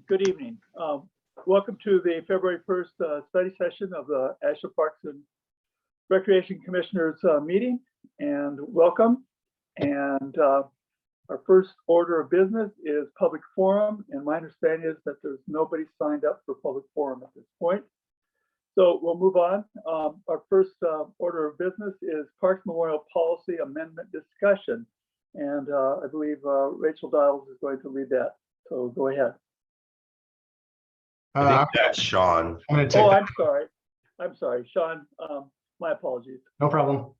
Good evening. Welcome to the February 1st study session of the Ashland Parks and Recreation Commissioners meeting, and welcome. And our first order of business is public forum, and my understanding is that there's nobody signed up for public forum at this point. So we'll move on. Our first order of business is Parks Memorial Policy Amendment discussion. And I believe Rachel Dials is going to lead that. So go ahead. I think that's Sean. I'm sorry. I'm sorry, Sean. My apologies. No problem.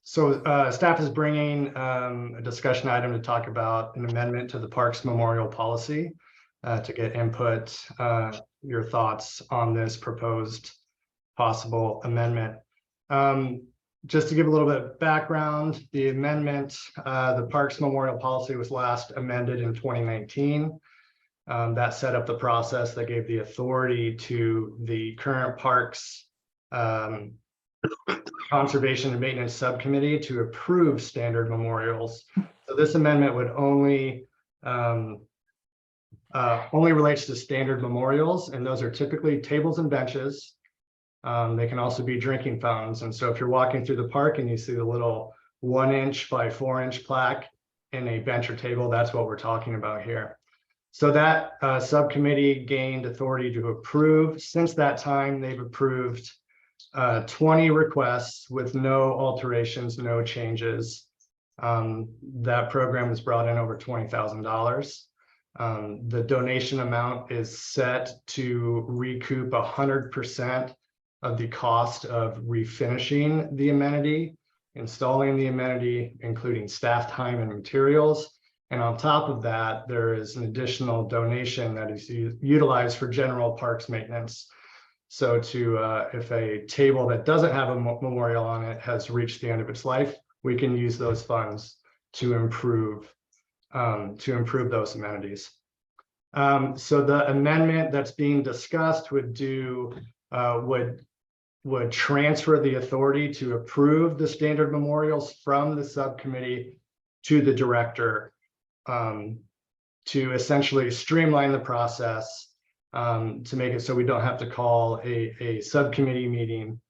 Staff is bringing a discussion item to talk about an amendment to the Parks Memorial Policy to get input, your thoughts on this proposed possible amendment. Just to give a little bit of background, the amendment, the Parks Memorial Policy was last amended in 2019. That set up the process that gave the authority to the current Parks Conservation and Maintenance Subcommittee to approve standard memorials. So this amendment would only relates to standard memorials, and those are typically tables and benches. They can also be drinking fountains. And so if you're walking through the park and you see the little 1-inch by 4-inch plaque in a bench or table, that's what we're talking about here. So that subcommittee gained authority to approve. Since that time, they've approved 20 requests with no alterations, no changes. That program has brought in over $20,000. The donation amount is set to recoup 100% of the cost of refinishing the amenity, installing the amenity, including staff time and materials. And on top of that, there is an additional donation that is utilized for general parks maintenance. So if a table that doesn't have a memorial on it has reached the end of its life, we can use those funds to improve those amenities. So the amendment that's being discussed would transfer the authority to approve the standard memorials from the subcommittee to the director, to essentially streamline the process, to make it so we don't have to call a subcommittee meeting.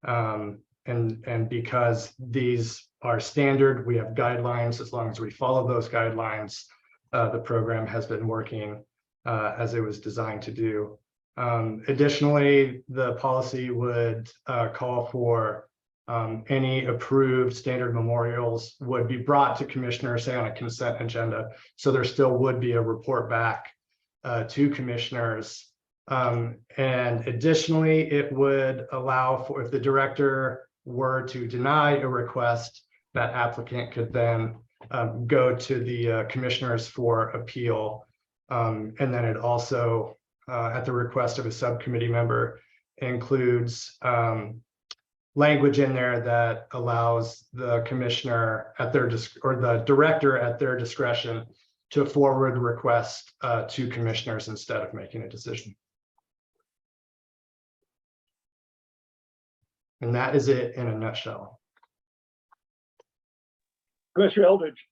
And because these are standard, we have guidelines. As long as we follow those guidelines, the program has been working as it was designed to do. Additionally, the policy would call for any approved standard memorials would be brought to commissioners, say on a consent agenda. So there still would be a report back to commissioners. And additionally, it would allow for, if the director were to deny a request, that applicant could then go to the commissioners for appeal. And then it also, at the request of a subcommittee member, includes language in there that allows the commissioner at their or the director at their discretion to forward request to commissioners instead of making a decision. And that is it in a nutshell. Commissioner Eldridge.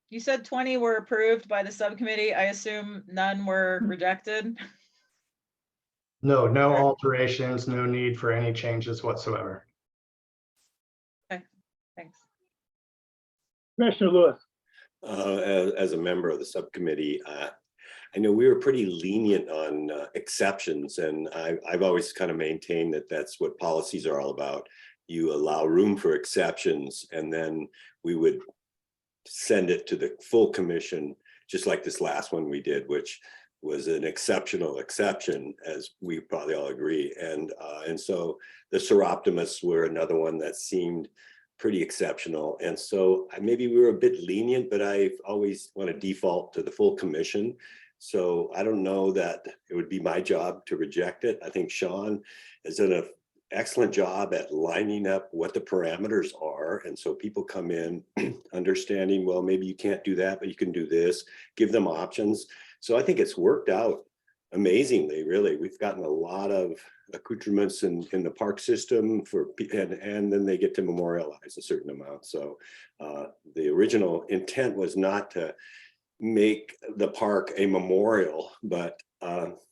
You said 20 were approved by the subcommittee. I assume none were rejected. No alterations, no need for any changes whatsoever. Okay, thanks. Commissioner Lewis. As a member of the subcommittee, I know we were pretty lenient on exceptions, and I've always kind of maintained that that's what policies are all about. You allow room for exceptions, and then we would send it to the full commission, just like this last one we did, which was an exceptional exception, as we probably all agree. And so the Seroptimists were another one that seemed pretty exceptional. And so maybe we were a bit lenient, but I always want to default to the full commission. So I don't know that it would be my job to reject it. I think Sean has done an excellent job at lining up what the parameters are. And so people come in understanding, well, maybe you can't do that, but you can do this, give them options. So I think it's worked out amazingly, really, we've gotten a lot of accoutrements in the park system and then they get to memorialize a certain amount. So the original intent was not to make the park a memorial, but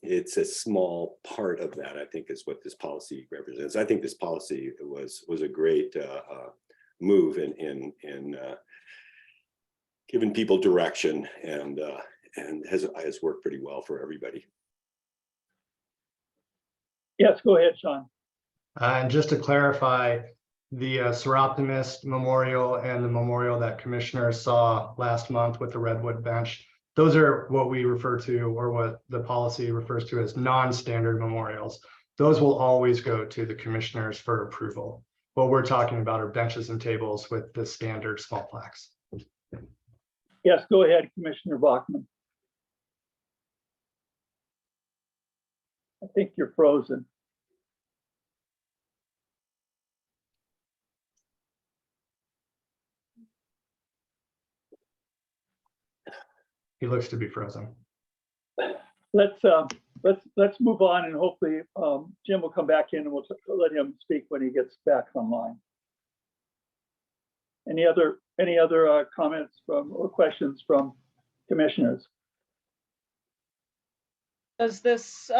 it's a small part of that, I think, is what this policy represents. I think this policy was a great move in giving people direction and has worked pretty well for everybody. Yes, go ahead, Sean. And just to clarify, the Seroptimist Memorial and the memorial that commissioners saw last month with the Redwood bench, those are what we refer to, or what the policy refers to as non-standard memorials. Those will always go to the commissioners for approval. What we're talking about are benches and tables with the standard small plaques. Yes, go ahead, Commissioner Bachman. I think you're frozen. He looks to be frozen. Let's move on, and hopefully Jim will come back in and we'll let him speak when he gets back online. Any other comments from or questions from commissioners? Does this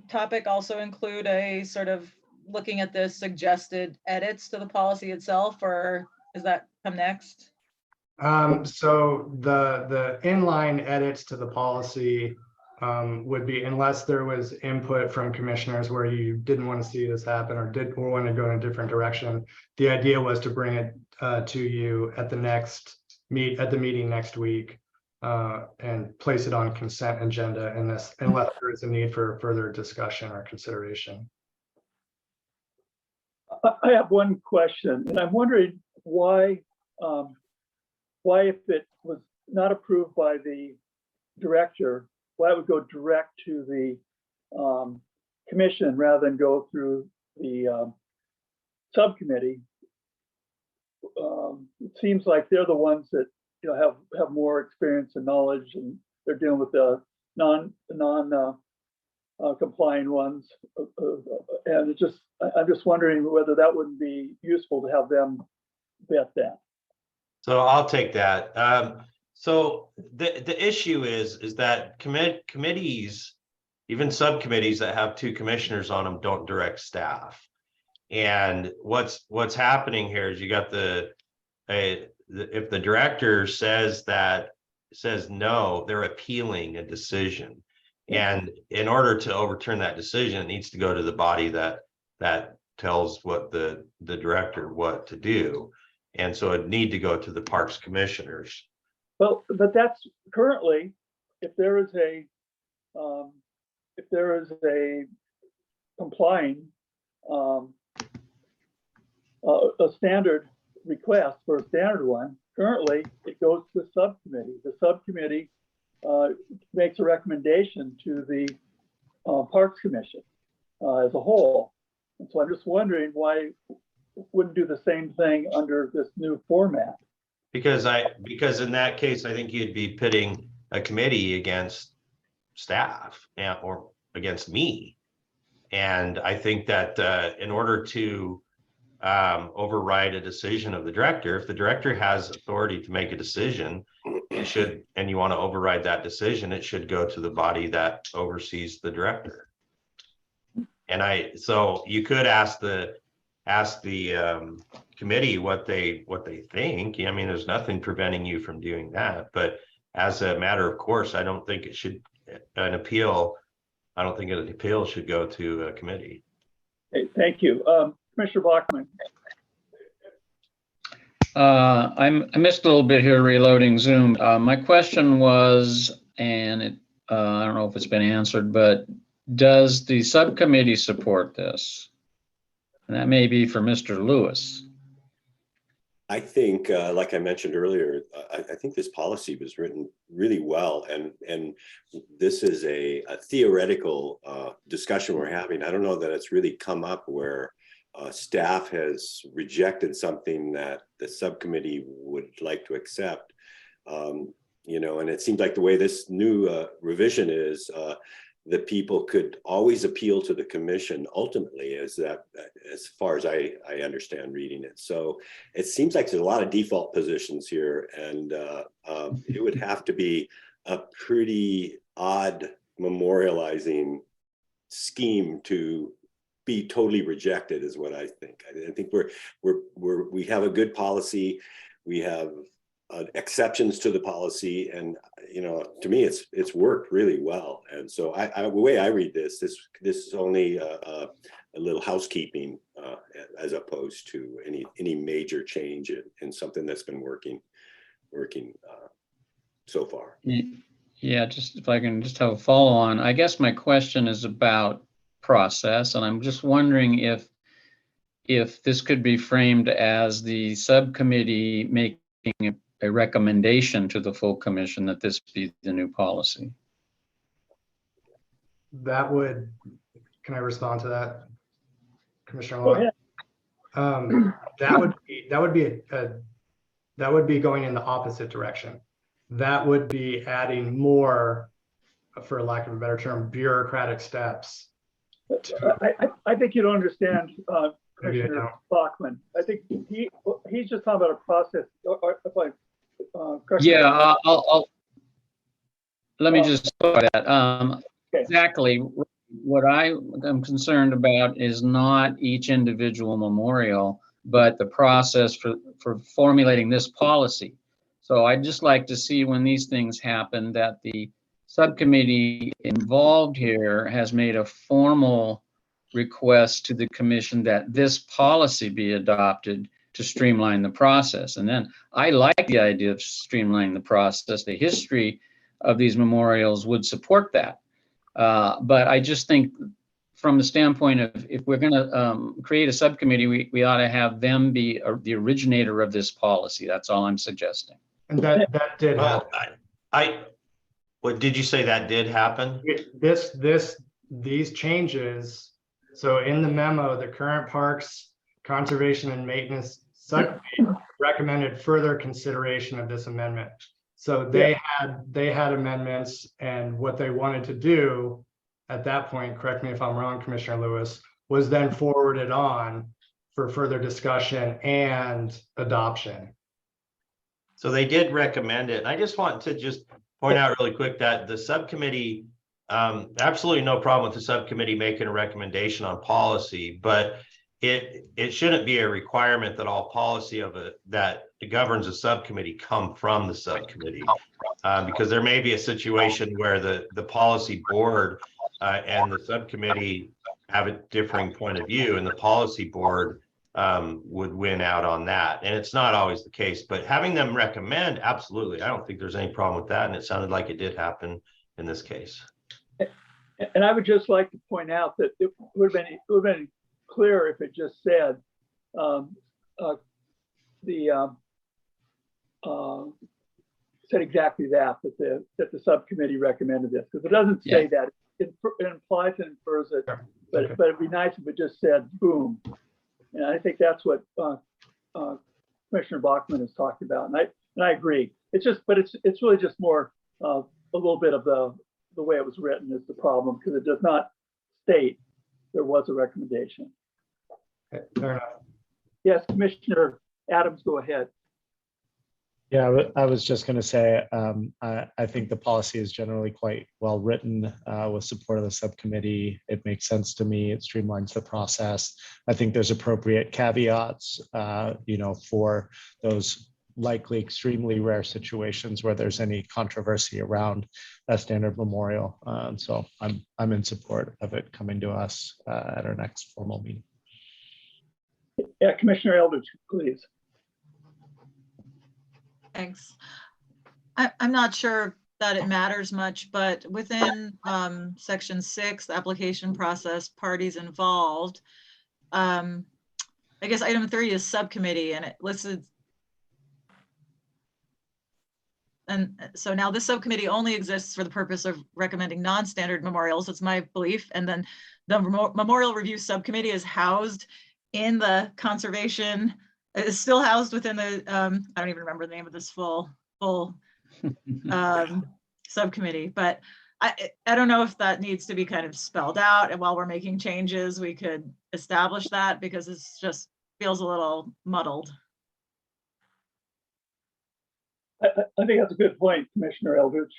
topic also include a sort of looking at the suggested edits to the policy itself, or does that come next? So the inline edits to the policy would be, unless there was input from commissioners where you didn't want to see this happen or want to go in a different direction. The idea was to bring it to you at the meeting next week and place it on consent agenda unless there is a need for further discussion or consideration. I have one question, and I'm wondering why if it was not approved by the director, why it would go direct to the commission rather than go through the subcommittee. It seems like they're the ones that have more experience and knowledge, and they're dealing with the non-compliant ones. And I'm just wondering whether that wouldn't be useful to have them vet that. So I'll take that. So the issue is that committees, even subcommittees that have two commissioners on them, don't direct staff. And what's happening here is you got if the director says no, they're appealing a decision. And in order to overturn that decision, it needs to go to the body that tells what the director what to do. And so it need to go to the parks commissioners. Well, but that's currently, if there is a complying a standard request for a standard one, currently it goes to the subcommittee. The subcommittee makes a recommendation to the Parks Commission as a whole. And so I'm just wondering why wouldn't do the same thing under this new format. Because in that case, I think you'd be pitting a committee against staff or against me. And I think that in order to override a decision of the director, if the director has authority to make a decision, it should, and you want to override that decision, it should go to the body that oversees the director. And so you could ask the committee what they think. I mean, there's nothing preventing you from doing that, but as a matter of course, I don't think an appeal should go to a committee. Okay, thank you. Commissioner Bachman. I missed a little bit here reloading Zoom. My question was, and I don't know if it's been answered, but does the subcommittee support this? And that may be for Mr. Lewis. I think, like I mentioned earlier, I think this policy was written really well, and this is a theoretical discussion we're having. I don't know that it's really come up where staff has rejected something that the subcommittee would like to accept. And it seems like the way this new revision is, the people could always appeal to the commission ultimately, as far as I understand reading it. So it seems like there's a lot of default positions here, and it would have to be a pretty odd memorializing scheme to be totally rejected, is what I think. I think we have a good policy. We have exceptions to the policy, and to me it's worked really well. And so the way I read this is only a little housekeeping as opposed to any major change in something that's been working so far. Yeah, just if I can just have a follow on. I guess my question is about process, and I'm just wondering if this could be framed as the subcommittee making a recommendation to the full commission that this be the new policy. Can I respond to that, Commissioner Go Long? ahead. That would be going in the opposite direction. That would be adding more, for lack of a better term, bureaucratic steps. I think you don't understand, Maybe I Commissioner don't. Bachman. I think he's just talking about a process. Correct me. Yeah, let me just start that. Okay. Exactly. What I am concerned about is not each individual memorial, but the process for formulating this policy. So I'd just like to see, when these things happen, that the subcommittee involved here has made a formal request to the commission that this policy be adopted to streamline the process. And then I like the idea of streamlining the process. The history of these memorials would support that. But I just think, from the standpoint of, if we're going to create a subcommittee, we ought to have them be the originator of this policy. That's all I'm suggesting. And that did Well, happen. what did you say that did happen? These changes. So in the memo, the current Parks Conservation and Maintenance Subcommittee recommended further consideration of this amendment. So they had amendments, and what they wanted to do at that point, correct me if I'm wrong, Commissioner Lewis, was then forwarded on for further discussion and adoption. So they did recommend it. And I just want to just point out really quick that the subcommittee, absolutely no problem with the subcommittee making a recommendation on policy, but it shouldn't be a requirement that all policy that governs a subcommittee come from the subcommittee, because there may be a situation where the policy board and the subcommittee have a differing point of view, and the policy board would win out on that. And it's not always the case, but having them recommend, absolutely. I don't think there's any problem with that. And it sounded like it did happen in this case. And I would just like to point out that it would have been clear if it just said said exactly that the subcommittee recommended this, because it doesn't say that. It implies and infers it, but it'd be nice if it just said boom. And I think that's what Commissioner Bachman is talking about, and I agree. It's just, but it's really just more a little bit of the way it was written is the problem, because it does not state there was a recommendation. Okay, fair enough. Yes, Commissioner Adams, go ahead. Yeah, I was just going to say, I think the policy is generally quite well written with support of the subcommittee. It makes sense to me. It streamlines the process. I think there's appropriate caveats, for those likely extremely rare situations where there's any controversy around a standard memorial. So I'm in support of it coming to us at our next formal meeting. Yeah, Commissioner Eldridge, please. Thanks. I'm not sure that it matters much, but within section 6, the application process, parties involved, I guess item 3 is subcommittee, and it listed. And so now this subcommittee only exists for the purpose of recommending non-standard memorials. That's my belief. And then the memorial review subcommittee is housed in the conservation, is still housed within the, I don't even remember the name of this full subcommittee, but I don't know if that needs to be kind of spelled out, and while we're making changes, we could establish that, because it's just feels a little muddled. I think that's a good point, Commissioner Eldridge.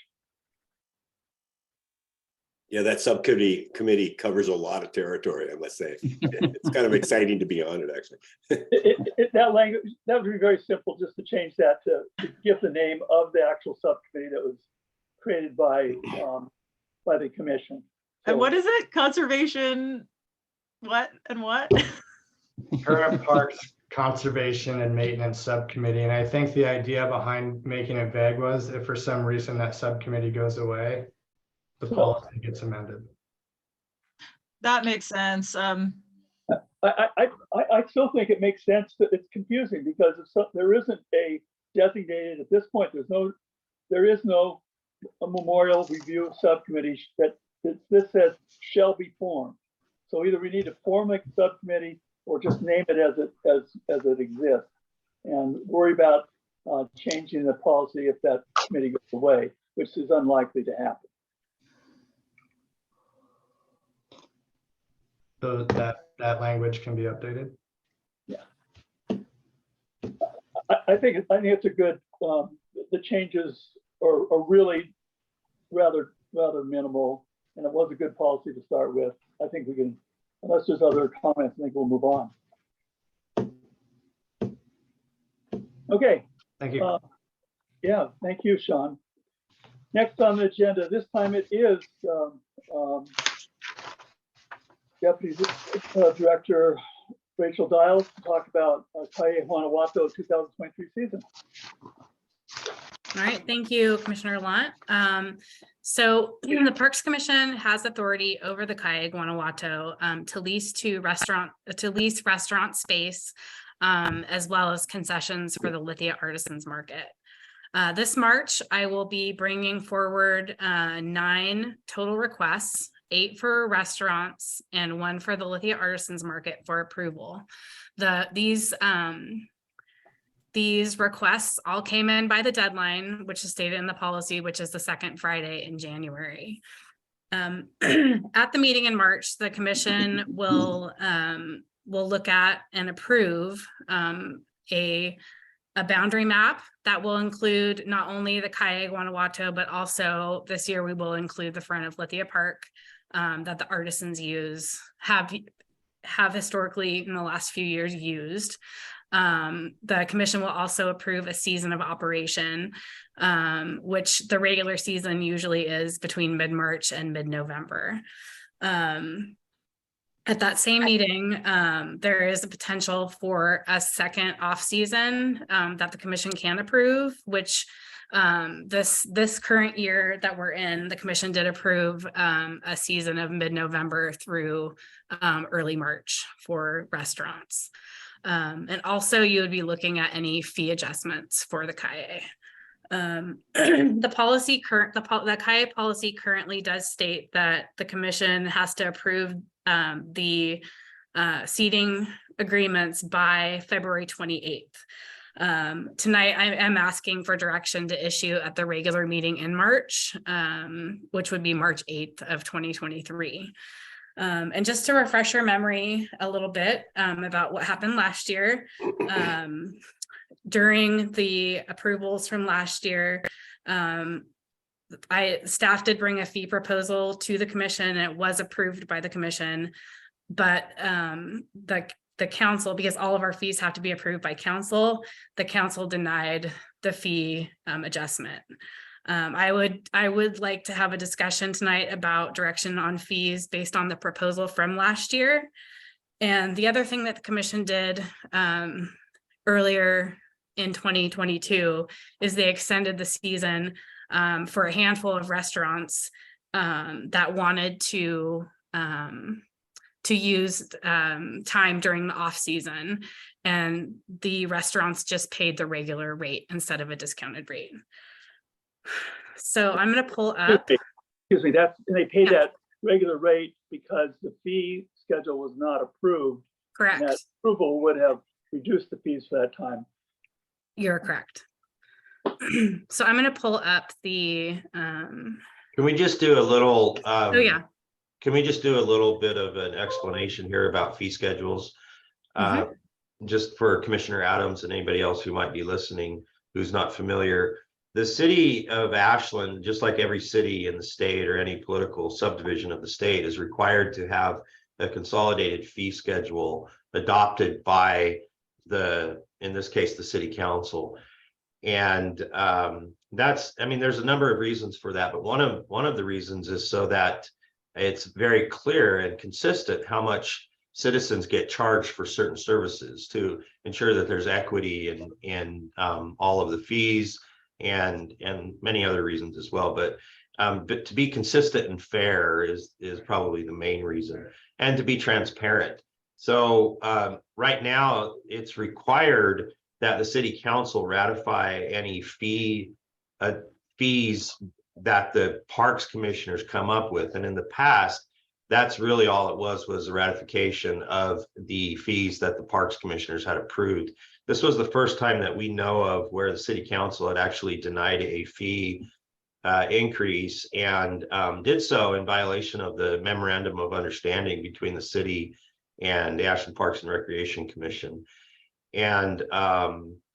Yeah, that subcommittee covers a lot of territory, I must say. It's kind of exciting to be on it, actually. That language, that would be very simple, just to change that to give the name of the actual subcommittee that was created by the commission. And So- what is it? Conservation, what and what? Current Parks Conservation and Maintenance Subcommittee. And I think the idea behind making it vague was if for some reason that subcommittee goes away, the policy gets amended. That makes sense. I still think it makes sense that it's confusing, because there isn't a designated, at this point, there is no a memorial review subcommittee that this says shall be formed. So either we need to form a subcommittee or just name it as it exists, and worry about changing the policy if that committee goes away, which is unlikely to happen. So that language can be updated. I think it's a good. The changes are really rather minimal, and it was a good policy to start with. I think we can, unless there's other comments, I think we'll move on. Okay. Thank you. Yeah, thank you, Sean. Next on the agenda, this time it is Deputy Director Rachel Dials to talk about Kaye Guanajuato 2023 season. All right, thank you, Commissioner Lunt. So the Parks Commission has authority over the Kaye Guanajuato to lease restaurant space, as well as concessions for the Lithia Artisans Market. This March, I will be bringing forward 9 total requests, 8 for restaurants and 1 for the Lithia Artisans Market for approval. These requests all came in by the deadline, which is stated in the policy, which is the second Friday in January. At the meeting in March, the commission will look at and approve a boundary map that will include not only the Kaye Guanajuato, but also this year we will include the front of Lithia Park that the artisans have historically in the last few years used. The commission will also approve a season of operation, which the regular season usually is between mid-March and mid-November. At that same meeting, there is a potential for a second off-season that the commission can approve, which this current year that we're in, the commission did approve a season of mid-November through early March for restaurants. And also you would be looking at any fee adjustments for the Kaye. The Kaye policy currently does state that the commission has to approve the seating agreements by February 28th. Tonight I am asking for direction to issue at the regular meeting in March, which would be March 8th of 2023. And just to refresh your memory a little bit about what happened last year, during the approvals from last year, staff did bring a fee proposal to the commission, and it was approved by the commission, but the council, because all of our fees have to be approved by council, the council denied the fee adjustment. I would like to have a discussion tonight about direction on fees based on the proposal from last year. And the other thing that the commission did earlier in 2022 is they extended the season for a handful of restaurants that wanted to use time during the off season, and the restaurants just paid the regular rate instead of a discounted rate. So I'm going to pull up. Excuse me, they paid that regular rate because the fee schedule was not approved. Correct. And that approval would have reduced the fees for that time. You're correct. So I'm going to pull up the Can we just do a little, Oh, yeah. can we just do a little bit of an explanation here about fee schedules? Mhm. Just for Commissioner Adams and anybody else who might be listening who's not familiar. The city of Ashland, just like every city in the state or any political subdivision of the state, is required to have a consolidated fee schedule adopted by in this case, the city council. And that's, I mean, there's a number of reasons for that, but one of the reasons is so that it's very clear and consistent how much citizens get charged for certain services, to ensure that there's equity in all of the fees and many other reasons as well. But to be consistent and fair is probably the main reason, and to be transparent. So right now it's required that the city council ratify any fees that the parks commissioners come up with. And in the past, that's really all it was a ratification of the fees that the parks commissioners had approved. This was the first time that we know of where the city council had actually denied a fee increase, and did so in violation of the memorandum of understanding between the city and the Ashland Parks and Recreation Commission. And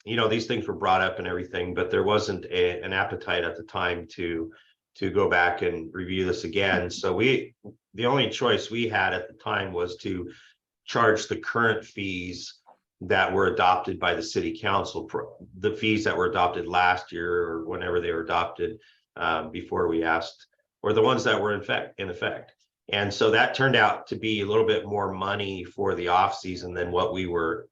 you know, these things were brought up and everything, but there wasn't an appetite at the time to go back and review this again. So the only choice we had at the time was to charge the current fees that were adopted by the city council, the fees that were adopted last year or whenever they were adopted, before we asked, or the ones that were in effect. And so that turned out to be a little bit more money for the off season than what we were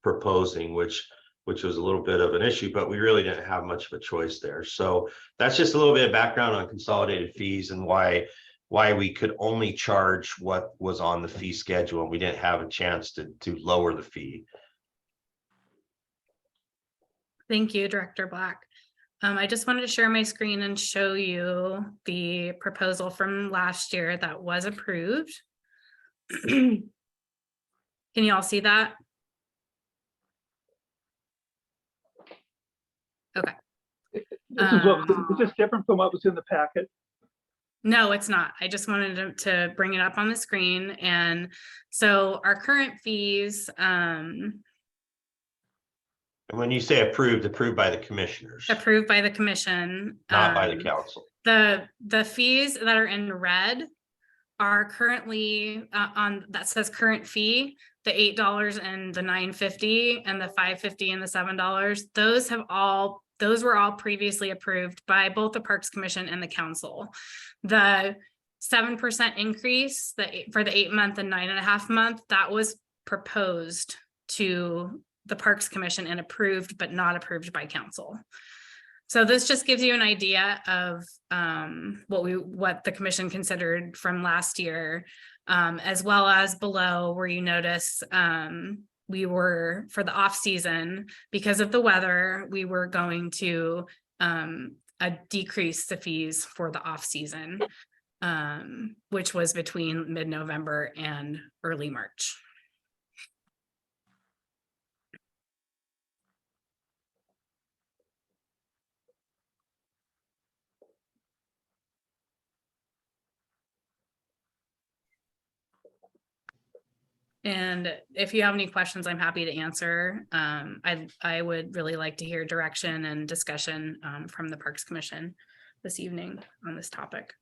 proposing, which was a little bit of an issue, but we really didn't have much of a choice there. So that's just a little bit of background on consolidated fees and why we could only charge what was on the fee schedule, and we didn't have a chance to lower the fee. Thank you, Director Black. I just wanted to share my screen and show you the proposal from last year that was approved. Can you all see that? Okay. Is this different from what was in the packet? No, it's not. I just wanted to bring it up on the screen. And so our current fees, And when you say approved by the commissioners, approved by the commission, not by the council. The fees that are in red are currently on, that says current fee, the $8 and the $9.50 and the $5.50 and the $7. Those were all previously approved by both the Parks Commission and the council. The 7% increase for the 8-month and 9.5 month, that was proposed to the Parks Commission and approved, but not approved by council. So this just gives you an idea of what the commission considered from last year, as well as below where you notice we were, for the off season, because of the weather, we were going to decrease the fees for the off season, which was between mid-November and early March. And if you have any questions, I'm happy to answer. I would really like to hear direction and discussion from the Parks Commission this evening on this topic.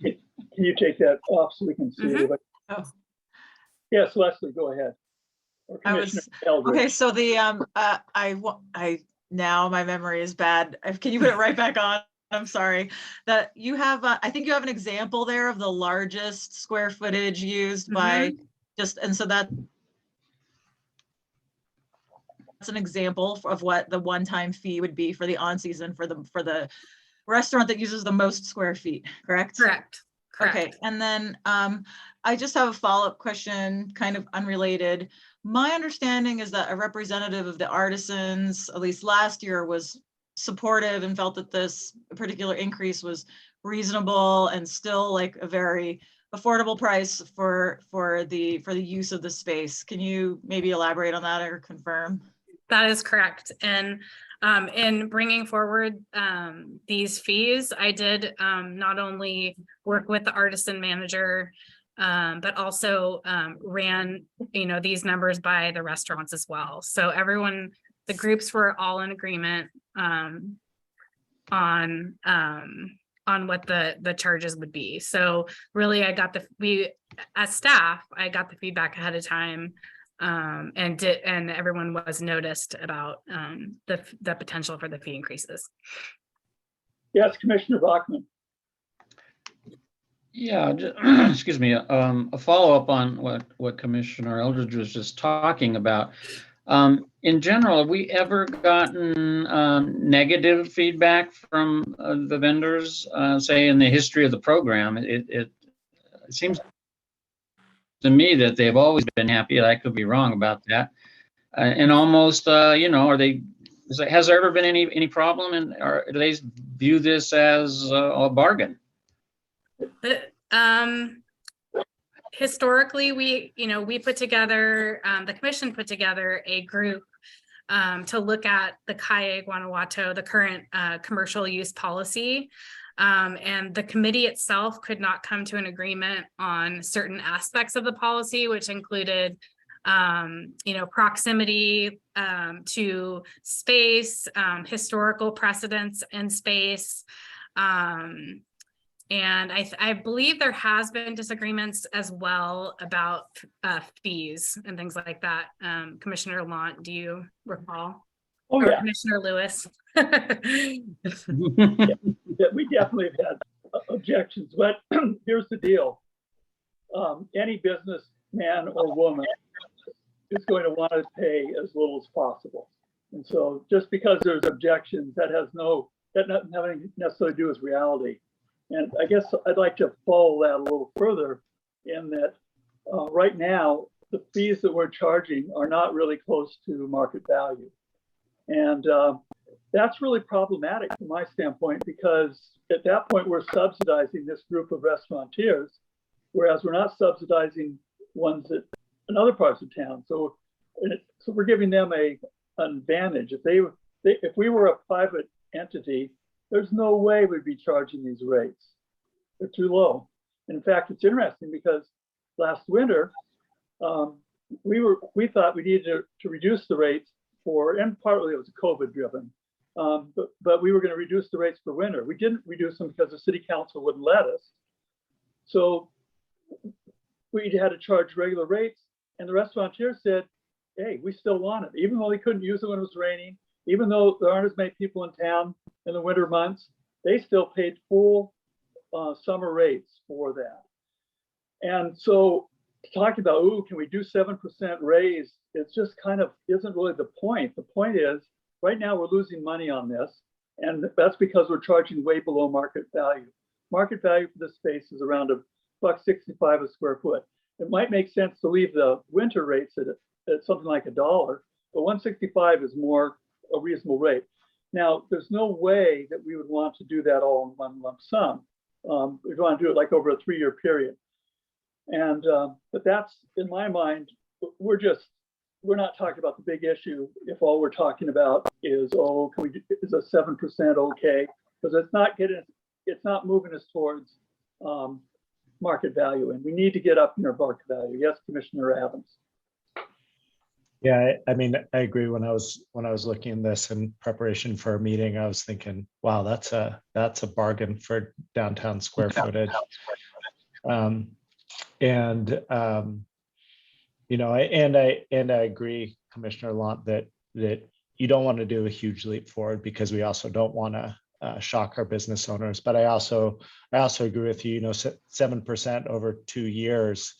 Can you take that off so we can see everybody? Oh. Yes, Leslie, go ahead. Or Commissioner Eldridge. Okay, so the I now my memory is bad. Can you put it right back on? I'm sorry that you have, I think you have an example there of the largest square footage used by and so that's an example of what the one-time fee would be for the on-season for the restaurant that uses the most square feet, correct? Correct. Okay, and then I just have a follow-up question, kind of unrelated. My understanding is that a representative of the artisans, at least last year, was supportive and felt that this particular increase was reasonable and still like a very affordable price for the use of the space. Can you maybe elaborate on that or confirm? That is correct. And In bringing forward these fees, I did not only work with the artisan manager, but also ran, these numbers by the restaurants as well. So everyone, the groups were all in agreement on what the charges would be. So really, as staff, I got the feedback ahead of time, and everyone was noticed about the potential for the fee increases. Yes, Commissioner Bachman. Yeah, excuse me, a follow-up on what Commissioner Eldridge was just talking about. In general, have we ever gotten negative feedback from the vendors, say in the history of the program? It seems to me that they've always been happy. I could be wrong about that. And almost, has there ever been any problem, and do they view this as a bargain? But historically, we put together, the commission put together a group to look at the Kaye Guanajuato, the current commercial use policy. And the committee itself could not come to an agreement on certain aspects of the policy, which included proximity to space, historical precedents in space. And I believe there has been disagreements as well about fees and things like that. Commissioner Lant, do you recall? Oh, or yeah. Commissioner Lewis? Yeah, we definitely have had objections, but here's the deal. Any businessman or woman is going to want to pay as little as possible. And so just because there's objections, that doesn't have anything necessarily to do with reality. And I guess I'd like to follow that a little further in that right now, the fees that we're charging are not really close to market value. And that's really problematic from my standpoint, because at that point, we're subsidizing this group of restaurateurs, whereas we're not subsidizing ones in other parts of town. So we're giving them an advantage. If we were a private entity, there's no way we'd be charging these rates. They're too low. And in fact, it's interesting because last winter, we thought we needed to reduce the rates and partly it was COVID driven, but we were going to reduce the rates for winter. We didn't reduce them because the city council wouldn't let us. So we had to charge regular rates, and the restaurateurs said, hey, we still want it. Even though they couldn't use it when it was raining, even though there aren't as many people in town in the winter months, they still paid full summer rates for that. And so talking about, can we do 7% raise? It's just kind of isn't really the point. The point is, right now we're losing money on this, and that's because we're charging way below market value. Market value for this space is around $1.65 a square foot. It might make sense to leave the winter rates at something like $1, but $1.65 is more a reasonable rate. Now, there's no way that we would want to do that all in one lump sum. We'd want to do it like over a 3-year period. And but that's, in my mind, we're not talking about the big issue if all we're talking about is, is a 7% okay? Because it's not moving us towards market value, and we need to get up near market value. Yes, Commissioner Adams. Yeah, I mean, I agree. When I was looking at this in preparation for a meeting, I was thinking, wow, that's a bargain for downtown square footage. I agree, Commissioner Lant, that you don't want to do a huge leap forward, because we also don't want to shock our business owners. But I also agree with you. 7% over 2 years.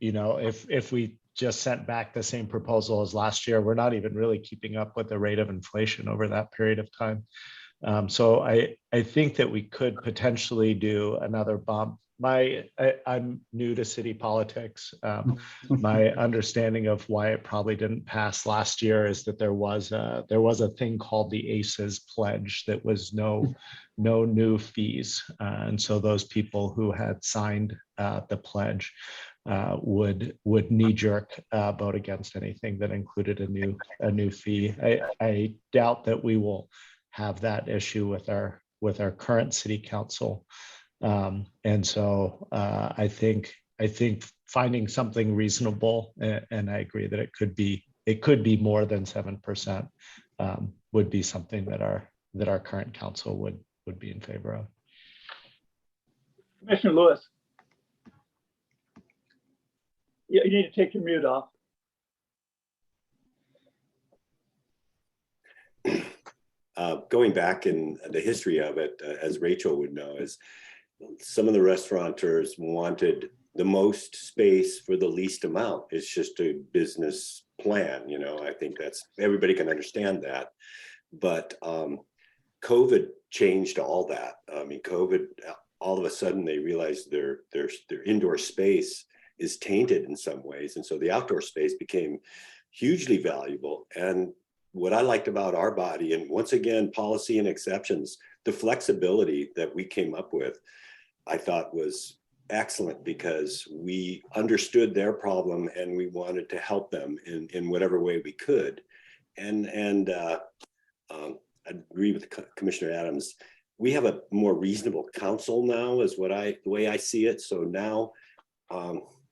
If we just sent back the same proposal as last year, we're not even really keeping up with the rate of inflation over that period of time. So I think that we could potentially do another bump. I'm new to city politics. My understanding of why it probably didn't pass last year is that there was a thing called the ACES pledge that was no new fees, and so those people who had signed the pledge would knee jerk vote against anything that included a new fee. I doubt that we will have that issue with our current city council. And so I think finding something reasonable, and I agree that it could be more than 7%, would be something that our current council would be in favor of. Commissioner Lewis. Yeah, you need to take your mute off. Going back in the history of it, as Rachel would know, is some of the restaurateurs wanted the most space for the least amount. It's just a business plan, you know. I think that's, everybody can understand that. But COVID changed all that. I mean, COVID, all of a sudden they realized their indoor space is tainted in some ways. And so the outdoor space became hugely valuable. And what I liked about our body, and once again, policy and exceptions, the flexibility that we came up with, I thought was excellent, because we understood their problem and we wanted to help them in whatever way we could. And I agree with Commissioner Adams. We have a more reasonable council now, is the way I see it. So now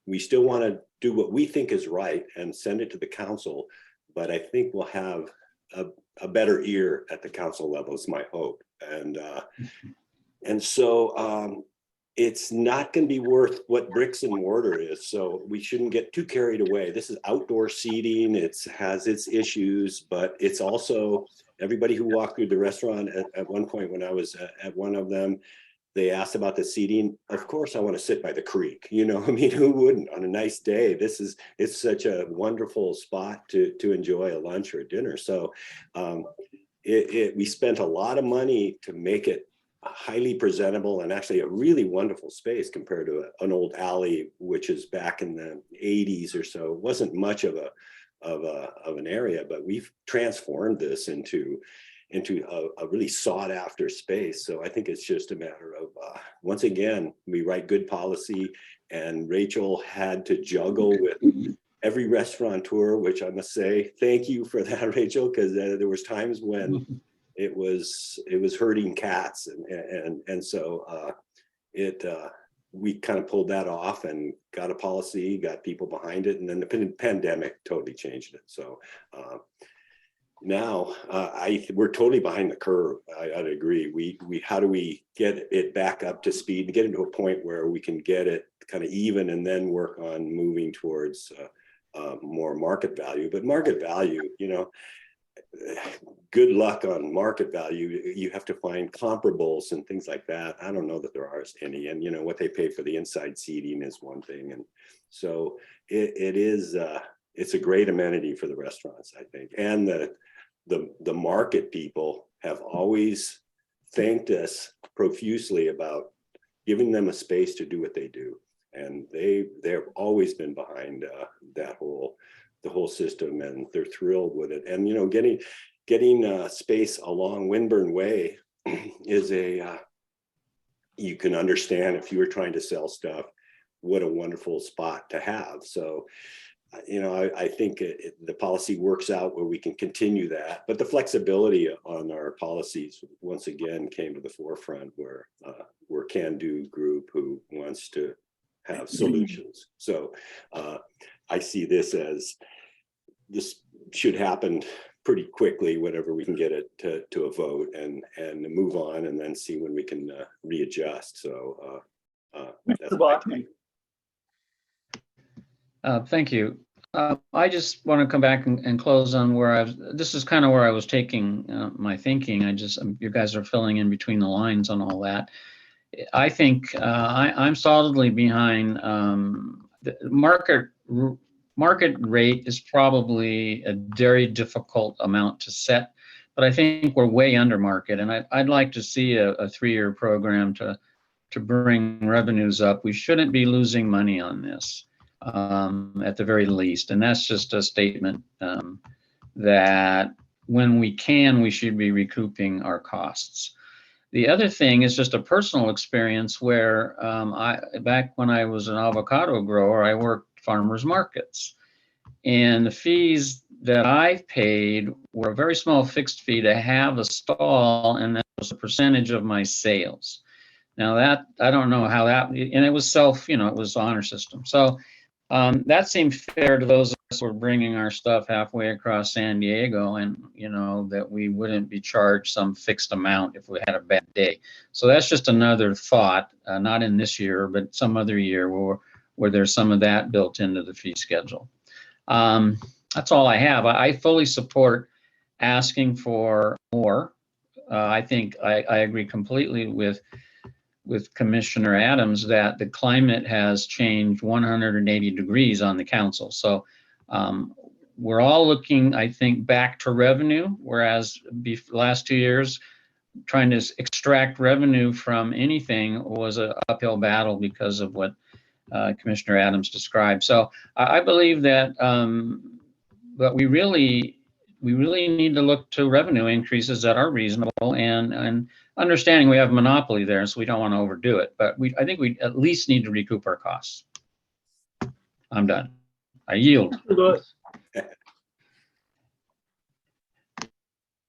we still want to do what we think is right and send it to the council, but I think we'll have a better ear at the council level, is my hope. And so it's not going to be worth what bricks and mortar is. So we shouldn't get too carried away. This is outdoor seating. It has its issues, but it's also, everybody who walked through the restaurant at one point when I was at one of them, they asked about the seating. Of course, I want to sit by the creek. You know, I mean, who wouldn't on a nice day? It's such a wonderful spot to enjoy a lunch or a dinner. So we spent a lot of money to make it highly presentable and actually a really wonderful space compared to an old alley, which is back in the 80s or so. It wasn't much of an area, but we've transformed this into a really sought after space. So I think it's just a matter of, once again, we write good policy, and Rachel had to juggle with every restaurateur, which I must say, thank you for that, Rachel, because there was times when it was herding cats. And so we kind of pulled that off and got a policy, got people behind it. And then the pandemic totally changed it. So now we're totally behind the curve. I'd agree. How do we get it back up to speed and get into a point where we can get it kind of even, and then work on moving towards more market value. But market value, you know, good luck on market value. You have to find comparables and things like that. I don't know that there are any, and you know what they pay for the inside seating is one thing. And so it's a great amenity for the restaurants, I think. And the market people have always thanked us profusely about giving them a space to do what they do. And they've always been behind the whole system, and they're thrilled with it. And you know, getting space along Winburn Way is you can understand, if you were trying to sell stuff, what a wonderful spot to have. So you know, I think the policy works out where we can continue that, but the flexibility on our policies once again came to the forefront, where we're can-do group who wants to have solutions. So I see this as, this should happen pretty quickly whenever we can get it to a vote, and move on, and then see when we can readjust. So that's my take. Thank you. I just want to come back and close on this is kind of where I was taking my thinking. You guys are filling in between the lines on all that. I think I'm solidly behind the market rate is probably a very difficult amount to set, but I think we're way under market, and I'd like to see a 3-year program to bring revenues up. We shouldn't be losing money on this at the very least, and that's just a statement that when we should be recouping our costs. The other thing is just a personal experience where back when I was an avocado grower, I worked farmers markets. And the fees that I paid were a very small fixed fee to have a stall, and that was a percentage of my sales. Now that, I don't know how that, and it was it was honor system. So that seemed fair to those of us who were bringing our stuff halfway across San Diego, and that we wouldn't be charged some fixed amount if we had a bad day. So that's just another thought, not in this year, but some other year where there's some of that built into the fee schedule. That's all I have. I fully support asking for more. I think I agree completely with Commissioner Adams that the climate has changed 180 degrees on the council. So we're all looking, I think, back to revenue, whereas the last 2 years, trying to extract revenue from anything was an uphill battle because of what Commissioner Adams described. So I believe that but we really need to look to revenue increases that are reasonable, and understanding we have monopoly there, so we don't want to overdo it. But I think we at least need to recoup our costs. I'm done. I yield. Mr. Lewis.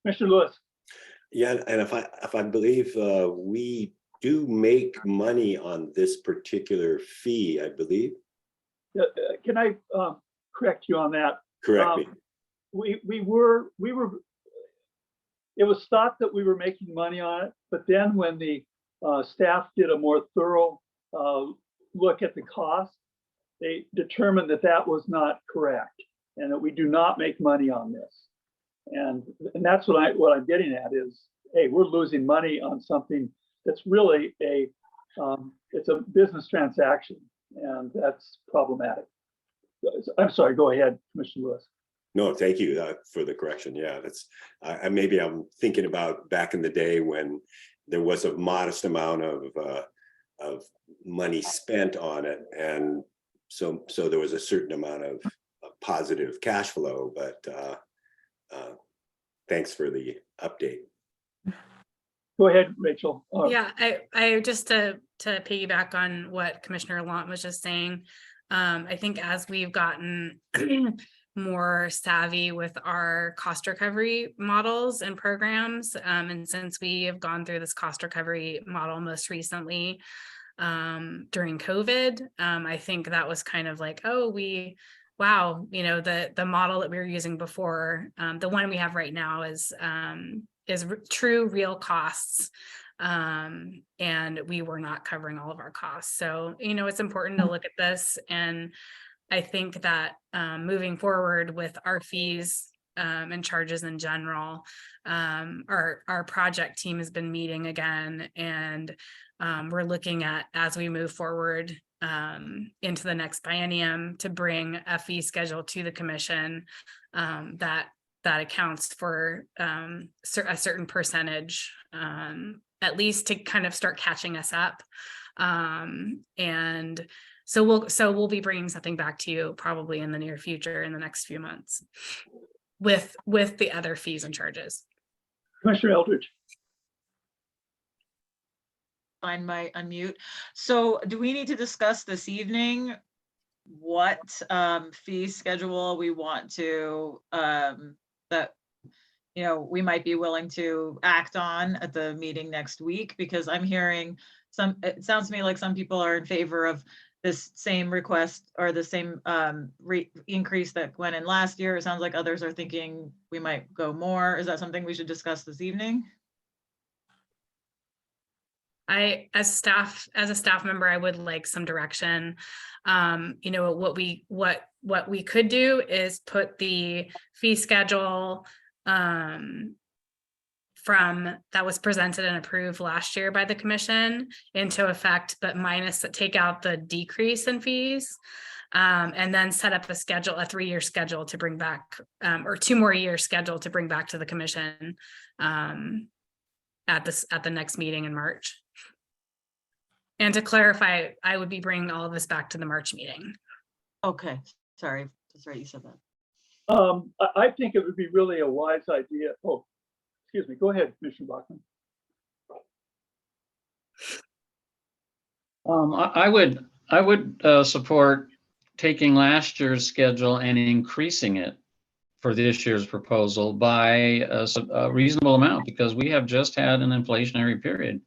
Mr. Lewis. Yeah, and if I believe we do make money on this particular fee, I believe. Can I correct you on that? Correct me. We were. It was thought that we were making money on it, but then when the staff did a more thorough look at the cost, they determined that that was not correct, and that we do not make money on this. And that's what I'm getting at is, hey, we're losing money on something that's really it's a business transaction, and that's problematic. I'm sorry, go ahead, Commissioner Lewis. No, thank you for the correction. Yeah, that's maybe I'm thinking about back in the day when there was a modest amount of money spent on it, and so there was a certain amount of positive cash flow. But thanks for the update. Go ahead, Rachel. Yeah, I just to piggyback on what Commissioner Lant was just saying, I think as we've gotten more savvy with our cost recovery models and programs, and since we have gone through this cost recovery model most recently during COVID, I think that was kind of like, oh, wow, the model that we were using before, the one we have right now is true real costs, and we were not covering all of our costs. So it's important to look at this, and I think that moving forward with our fees and charges in general, our project team has been meeting again, and we're looking at, as we move forward into the next biennium, to bring a fee schedule to the commission that accounts for a certain percentage, at least to kind of start catching us up. And so we'll be bringing something back to you probably in the near future, in the next few months, with the other fees and charges. Commissioner Eldridge. Find my unmute. So do we need to discuss this evening what fee schedule we want to that we might be willing to act on at the meeting next week? Because I'm hearing it sounds to me like some people are in favor of this same request or the same increase that went in last year. It sounds like others are thinking we might go more. Is that something we should discuss this evening? As a staff member, I would like some direction. What we could do is put the fee schedule from that was presented and approved last year by the commission into effect, but take out the decrease in fees, and then set up a 3-year schedule to bring back, or 2 more year schedule to bring back to the commission at the next meeting in March. And to clarify, I would be bringing all of this back to the March meeting. Okay, sorry, that's right, you said that. I think it would be really a wise idea. Oh, excuse me. Go ahead, Commissioner Bachman. I would support taking last year's schedule and increasing it for this year's proposal by a reasonable amount, because we have just had an inflationary period.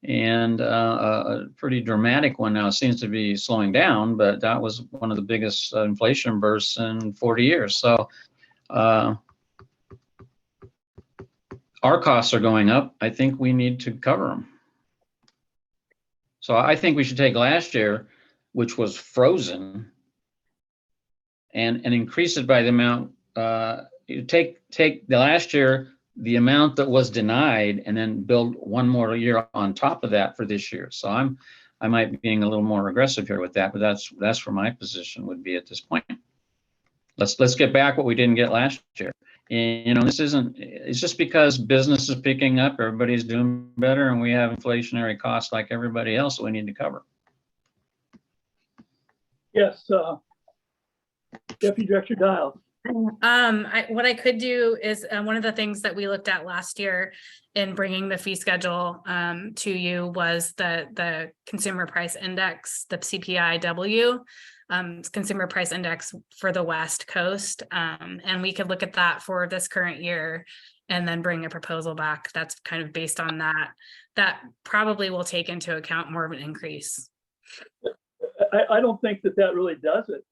And a pretty dramatic one now. It seems to be slowing down, but that was one of the biggest inflation bursts in 40 years. So our costs are going up. I think we need to cover them. So I think we should take last year, which was frozen, and increase it by the amount. Take the last year, the amount that was denied, and then build one more year on top of that for this year. So I might be being a little more aggressive here with that, but that's where my position would be at this point. Let's get back what we didn't get last year. And, you know, it's just because business is picking up, everybody's doing better, and we have inflationary costs like everybody else that we need to cover. Yes, Deputy Director Dial. What I could do is one of the things that we looked at last year in bringing the fee schedule to you was the consumer price index, the CPIW, consumer price index for the West Coast. And we could look at that for this current year and then bring a proposal back that's kind of based on that. That probably will take into account more of an increase. I don't think that really does it.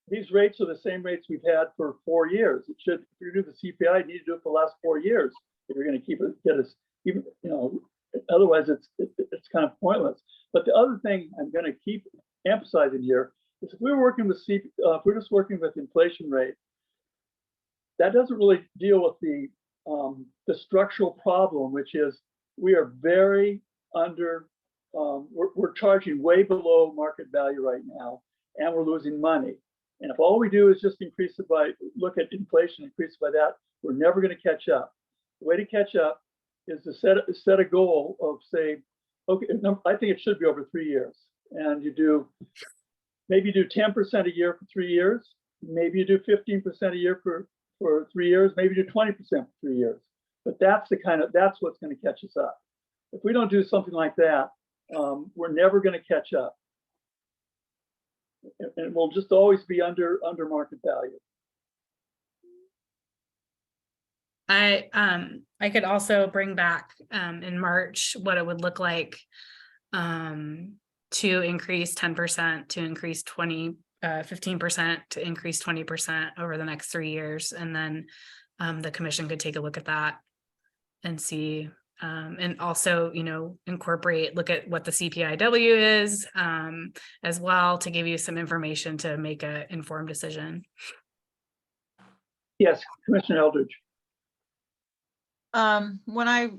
These rates are the same rates we've had for 4 years. It should, if you do the CPI, you need to do it for the last 4 years if you're going to get us even, you know, otherwise it's kind of pointless. But the other thing I'm going to keep emphasizing here is if we're working with if we're just working with inflation rate, that doesn't really deal with the structural problem, which is we are very under. We're charging way below market value right now, and we're losing money. And if all we do is just increase it by, look at inflation, increase it by that, we're never going to catch up. The way to catch up is to set a goal of, say, okay, I think it should be over 3 years. And maybe you do 10% a year for 3 years. Maybe you do 15% a year for 3 years. Maybe you do 20% for 3 years. But that's what's going to catch us up. If we don't do something like that, we're never going to catch up. And we'll just always be under market value. I could also bring back in March what it would look like to increase 10%, to increase 15%, to increase 20% over the next 3 years. And then the commission could take a look at that and see, and also, you know, look at what the CPIW is as well, to give you some information to make an informed decision. Yes, Commissioner Eldridge. When I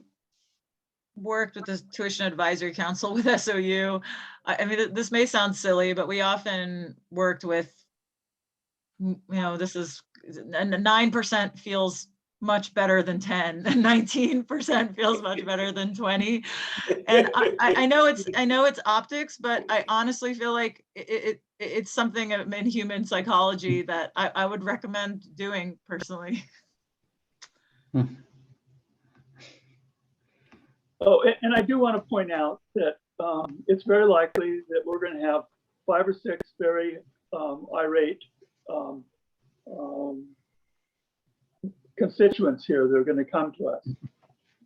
worked with the Tuition Advisory Council with SOU, I mean, this may sound silly, but we often worked with, you know, this is 9% feels much better than 10, and 19% feels much better than 20. And I know it's optics, but I honestly feel like it's something in human psychology that I would recommend doing personally. Oh, and I do want to point out that it's very likely that we're going to have 5 or 6 very irate constituents here that are going to come to us,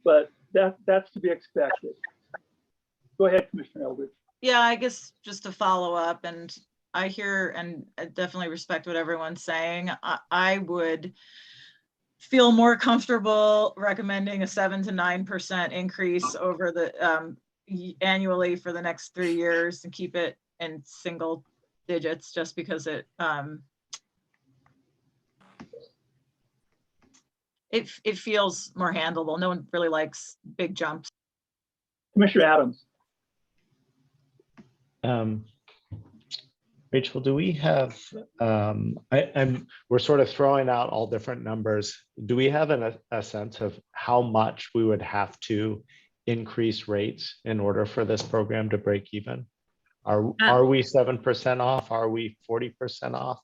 but that's to be expected. Go ahead, Commissioner Eldridge. Yeah, I guess just to follow up, and I hear and I definitely respect what everyone's saying. I would feel more comfortable recommending a 7 to 9% increase over the annually for the next 3 years and keep it in single digits, just because it feels more handleable. No one really likes big jumps. Commissioner Adams. Rachel, do we have, we're sort of throwing out all different numbers. Do we have a sense of how much we would have to increase rates in order for this program to break even? Are we 7% off? Are we 40% off?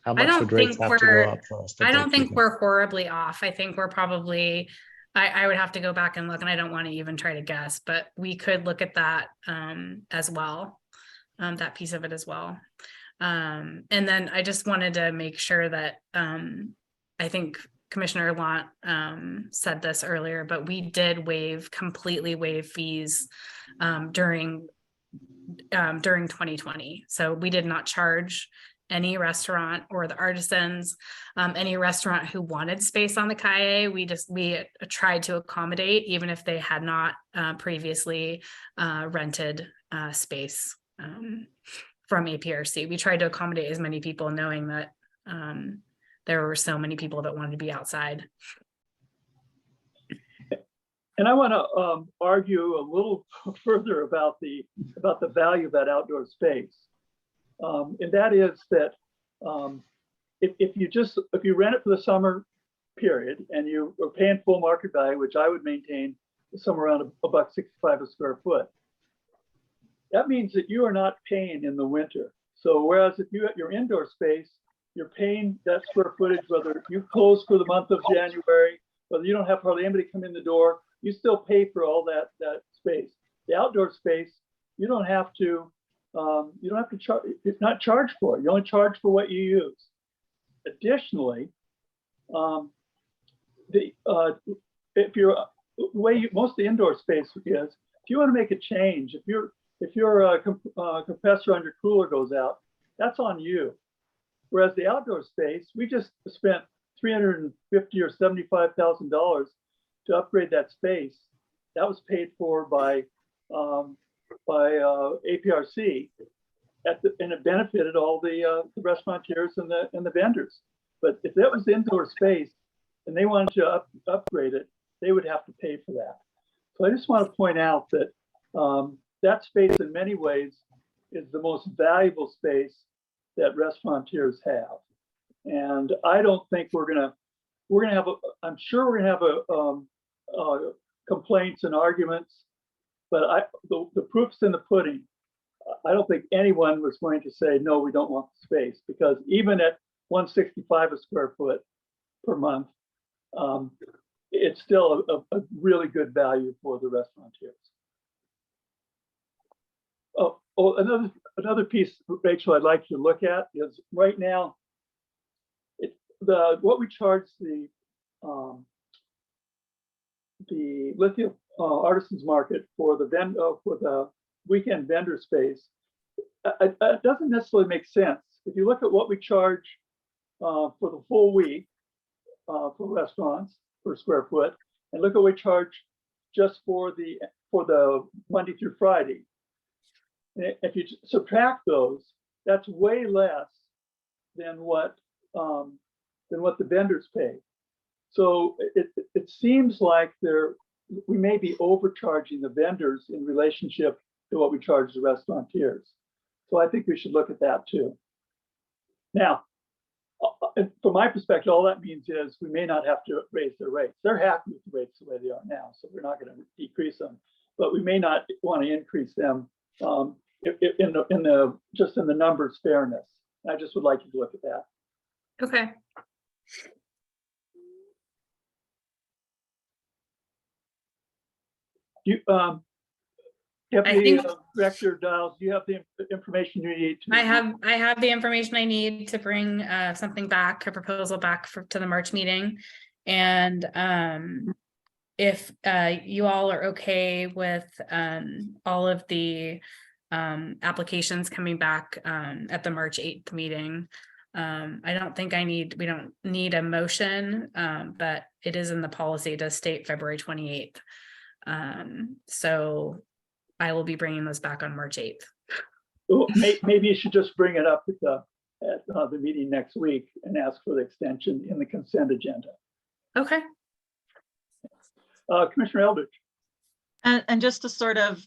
How much would rates have to go up for us to I don't think even? we're horribly off. I think we're probably I would have to go back and look, and I don't want to even try to guess, but we could look at that as well, that piece of it as well. And then I just wanted to make sure that I think Commissioner Lant said this earlier, but we did completely waive fees during 2020. So we did not charge any restaurant or the artisans, any restaurant who wanted space on the calle. We tried to accommodate, even if they had not previously rented space from APRC. We tried to accommodate as many people, knowing that there were so many people that wanted to be outside. And I want to argue a little further about the value of that outdoor space, and that is that if you rent it for the summer period and you are paying full market value, which I would maintain somewhere around $1.65 a square foot, that means that you are not paying in the winter. So whereas if you at your indoor space, you're paying that square footage, whether you close for the month of January, whether you don't have hardly anybody come in the door, you still pay for all that space. The outdoor space, you don't have to charge. It's not charged for. You only charge for what you use. Additionally, if you're the way most of the indoor space is, if you want to make a change, if your compressor on your cooler goes out, that's on you. Whereas the outdoor space, we just spent $350,000 or $75,000 to upgrade that space. That was paid for by APRC, and it benefited all the restaurateurs and the vendors. But if that was indoor space and they wanted to upgrade it, they would have to pay for that. So I just want to point out that that space in many ways is the most valuable space that restaurateurs have. And I don't think we're gonna have I'm sure we're gonna have complaints and arguments, but the proof's in the pudding. I don't think anyone was going to say, no, we don't want the space, because even at $165 a square foot per month, it's still a really good value for the restaurateurs. Oh, another piece, Rachel, I'd like you to look at is right now, what we charge the lithium artisans market for the weekend vendor space, it doesn't necessarily make sense. If you look at what we charge for the full week for restaurants per square foot, and look at what we charge just for the Monday through Friday. If you subtract those, that's way less than what the vendors pay. So it seems like we may be overcharging the vendors in relationship to what we charge the restaurateurs. So I think we should look at that too. Now, from my perspective, all that means is we may not have to raise their rates. They're happy with the rates the way they are now, so we're not going to decrease them. But we may not want to increase them in the numbers fairness. I just would like you to look at that. Okay. Deputy Director Dials, do you have the information you need? I have the information I need to bring a proposal back to the March meeting. And if you all are okay with all of the applications coming back at the March 8th meeting, I don't think we don't need a motion, but it is in the policy to state February 28th. So I will be bringing those back on March 8th. Well, maybe you should just bring it up at the meeting next week and ask for the extension in the consent agenda. Okay. Commissioner Eldridge. And just to sort of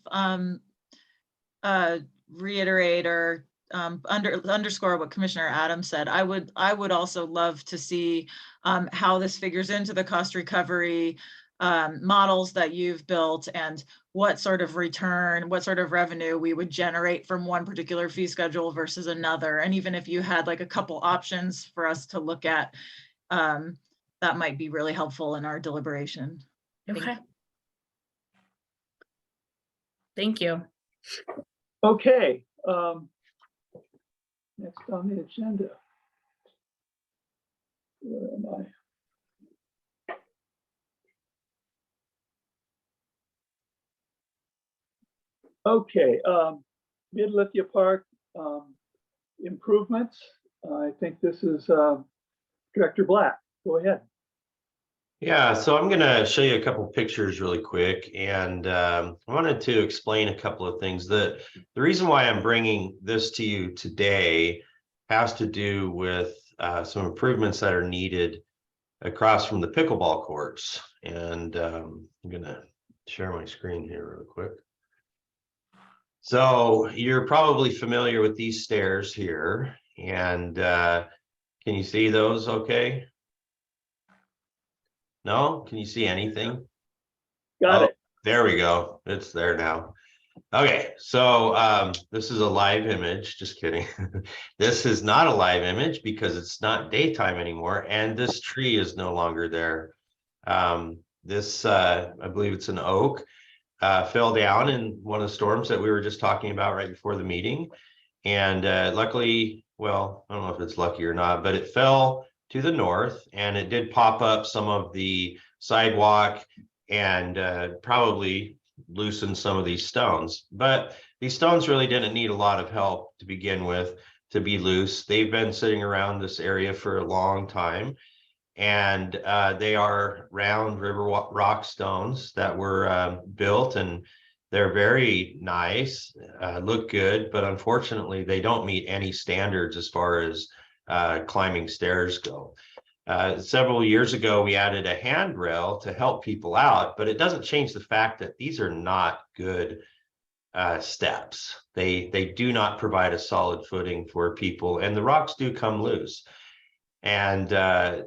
reiterate or underscore what Commissioner Adams said, I would also love to see how this figures into the cost recovery models that you've built, and what sort of return, what sort of revenue we would generate from one particular fee schedule versus another. And even if you had like a couple options for us to look at, that might be really helpful in our deliberation. Thank Okay. you. Thank you. Okay. Next on the agenda. Where am I? Okay, Mid-Lithia Park improvements. I think this is Director Black. Go ahead. Yeah, so I'm going to show you a couple pictures really quick, and I wanted to explain a couple of things. The reason why I'm bringing this to you today has to do with some improvements that are needed across from the pickleball courts. And I'm going to share my screen here real quick. So you're probably familiar with these stairs here, and can you see those okay? No? Can you see anything? Got it. There we go. It's there now. Okay, so this is a live image. Just kidding. This is not a live image because it's not daytime anymore, and this tree is no longer there. This, I believe it's an oak, fell down in one of the storms that we were just talking about right before the meeting. And luckily, well, I don't know if it's lucky or not, but it fell to the north, and it did pop up some of the sidewalk and probably loosen some of these stones. But these stones really didn't need a lot of help to begin with to be loose. They've been sitting around this area for a long time, and they are round river rock stones that were built, and they're very nice, look good, but unfortunately they don't meet any standards as far as climbing stairs go. Several years ago, we added a handrail to help people out, but it doesn't change the fact that these are not good steps. They do not provide a solid footing for people, and the rocks do come loose. And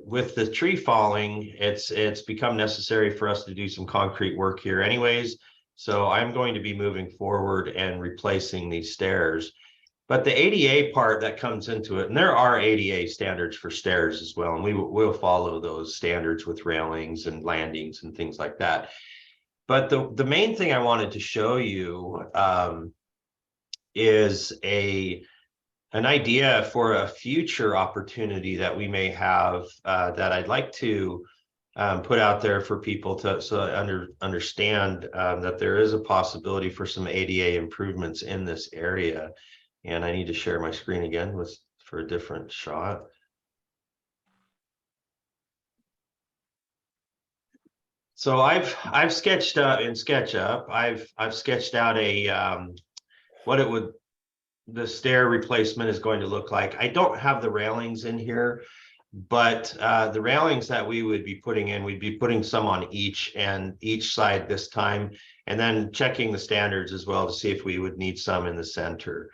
with the tree falling, it's become necessary for us to do some concrete work here anyways. So I'm going to be moving forward and replacing these stairs. But the ADA part that comes into it, and there are ADA standards for stairs as well, and we'll follow those standards with railings and landings and things like that. But the main thing I wanted to show you is an idea for a future opportunity that we may have that I'd like to put out there for people to understand that there is a possibility for some ADA improvements in this area. And I need to share my screen again for a different shot. So I've sketched out in SketchUp. I've sketched out a what the stair replacement is going to look like. I don't have the railings in here, but the railings that we would be putting in, we'd be putting some on each side this time, and then checking the standards as well to see if we would need some in the center.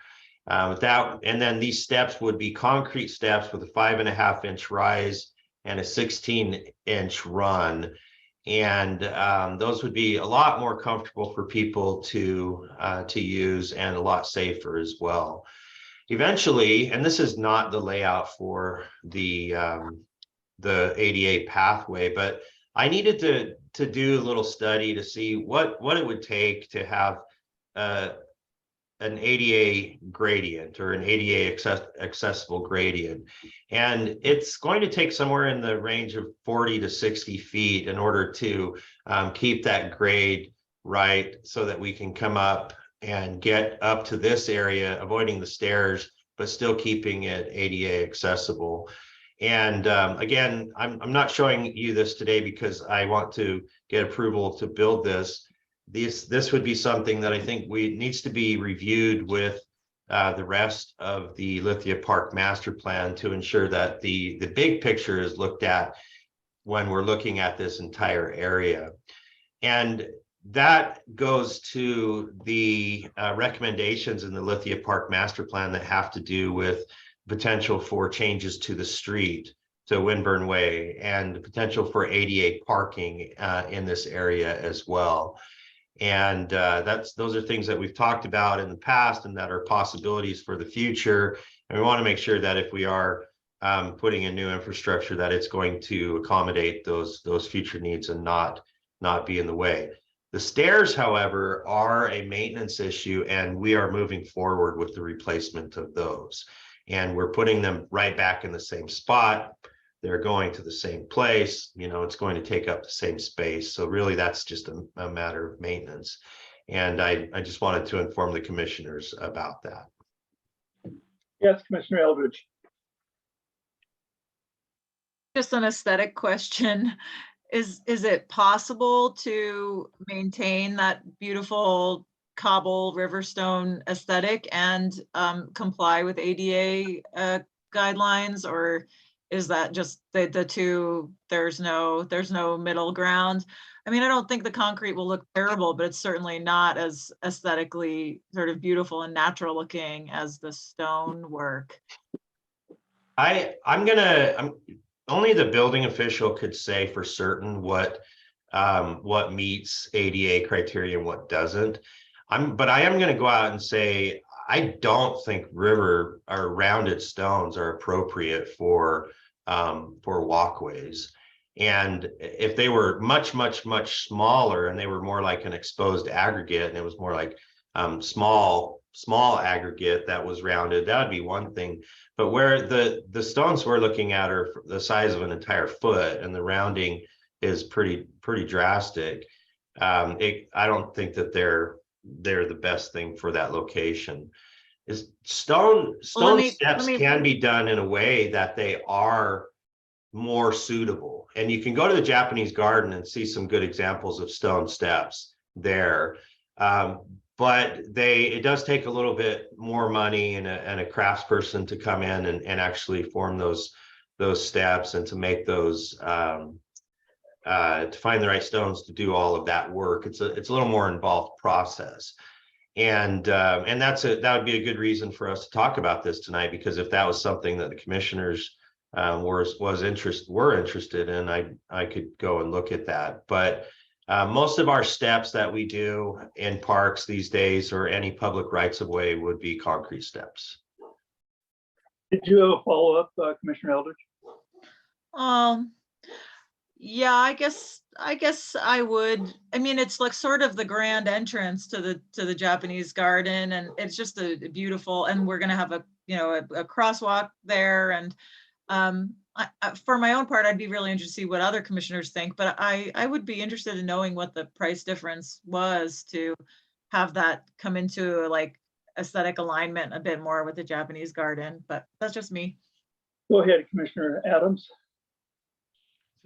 And then these steps would be concrete steps with a 5.5-inch rise and a 16-inch run. And those would be a lot more comfortable for people to use, and a lot safer as well. Eventually, and this is not the layout for the ADA pathway, but I needed to do a little study to see what it would take to have an ADA gradient or an ADA accessible gradient. And it's going to take somewhere in the range of 40 to 60 feet in order to keep that grade right, so that we can come up and get up to this area, avoiding the stairs, but still keeping it ADA accessible. And again, I'm not showing you this today because I want to get approval to build this. This would be something that I think needs to be reviewed with the rest of the Lithia Park master plan to ensure that the big picture is looked at when we're looking at this entire area. And that goes to the recommendations in the Lithia Park master plan that have to do with potential for changes to the street, to Winburn Way, and the potential for ADA parking in this area as well. And those are things that we've talked about in the past and that are possibilities for the future. And we want to make sure that if we are putting in new infrastructure, that it's going to accommodate those future needs and not not be in the way. The stairs, however, are a maintenance issue, and we are moving forward with the replacement of those. And we're putting them right back in the same spot. They're going to the same place, you know, it's going to take up the same space. So really, that's just a matter of maintenance. And I just wanted to inform the commissioners about that. Yes, Commissioner Eldridge. Just an aesthetic question. Is it possible to maintain that beautiful cobble riverstone aesthetic and comply with ADA guidelines, or is that just the two, there's no middle ground? I mean, I don't think the concrete will look terrible, but it's certainly not as aesthetically sort of beautiful and natural looking as the stone work. I'm only the building official could say for certain what meets ADA criteria and what doesn't. But I am going to go out and say I don't think river or rounded stones are appropriate for walkways. And if they were much smaller and they were more like an exposed aggregate, and it was more like small aggregate that was rounded, that would be one thing. But where the stones we're looking at are the size of an entire foot, and the rounding is pretty drastic, I don't think that they're the best thing for that location. Is stone steps can be done in a way that they are more suitable, and you can go to the Japanese garden and see some good examples of stone steps there. But it does take a little bit more money and a craftsperson to come in and actually form those steps, and to make those to find the right stones to do all of that work. It's a little more involved process. And that would be a good reason for us to talk about this tonight, because if that was something that the commissioners were interested in, I could go and look at that. But most of our steps that we do in parks these days, or any public rights of way, would be concrete steps. Did you have a follow-up, Commissioner Eldridge? Yeah, I guess I would. I mean, it's like sort of the grand entrance to the Japanese garden, and it's just a beautiful, and we're gonna have a crosswalk there. And for my own part, I'd be really interested to see what other commissioners think, but I would be interested in knowing what the price difference was to have that come into like aesthetic alignment a bit more with the Japanese garden. But that's just me. Go ahead, Commissioner Adams.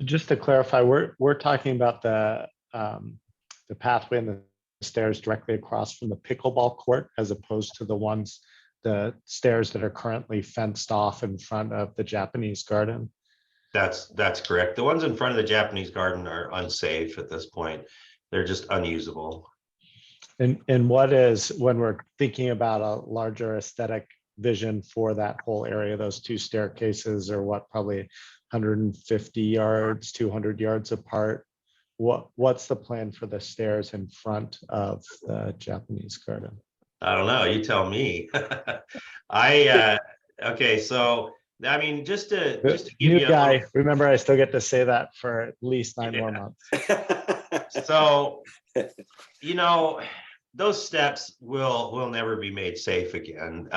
Just to clarify, we're talking about the pathway and the stairs directly across from the pickleball court, as opposed to the stairs that are currently fenced off in front of the Japanese garden. That's correct. The ones in front of the Japanese garden are unsafe at this point. They're just unusable. And what is, when we're thinking about a larger aesthetic vision for that whole area, those two staircases are what, probably 150 yards, 200 yards apart. What's the plan for the stairs in front of the Japanese garden? I don't know. You tell me. Okay. So, I mean, just to give New you guy, remember, I still get to say that for at least 9 more months. So, those steps will never be made safe again.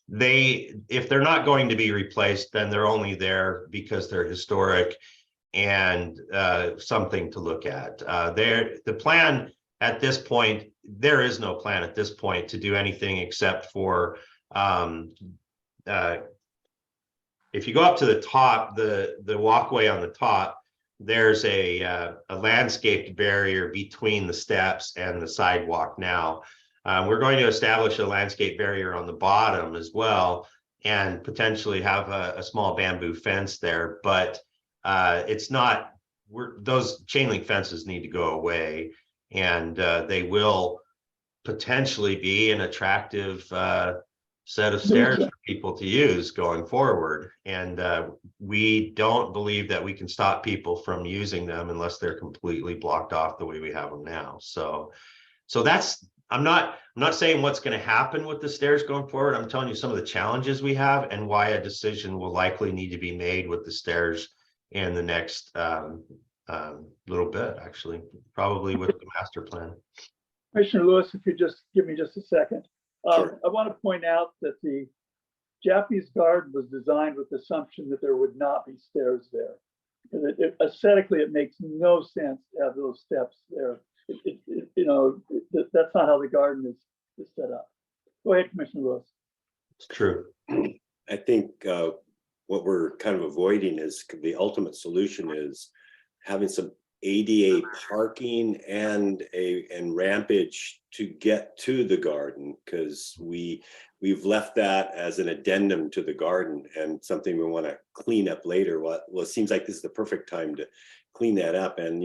If they're not going to be replaced, then they're only there because they're historic and something to look at. The plan at this point, there is no plan at this point to do anything except for if you go up to the top, the walkway on the top, there's a landscaped barrier between the steps and the sidewalk now. We're going to establish a landscape barrier on the bottom as well, and potentially have a small bamboo fence there, but it's not, those chain link fences need to go away, and they will potentially be an attractive set of stairs for people to use going forward. And we don't believe that we can stop people from using them unless they're completely blocked off the way we have them now. So that's, I'm not saying what's going to happen with the stairs going forward. I'm telling you some of the challenges we have and why a decision will likely need to be made with the stairs in the next little bit, actually, probably with the master plan. Commissioner Lewis, if you just give me just a second. Sure. I want to point out that the Japanese garden was designed with the assumption that there would not be stairs there. Aesthetically, it makes no sense to have those steps there. That's not how the garden is set up. Go ahead, Commissioner Lewis. It's true. I think what we're kind of avoiding is the ultimate solution is having some ADA parking and rampage to get to the garden, because we've left that as an addendum to the garden and something we want to clean up later. Well, it seems like this is the perfect time to clean that up. And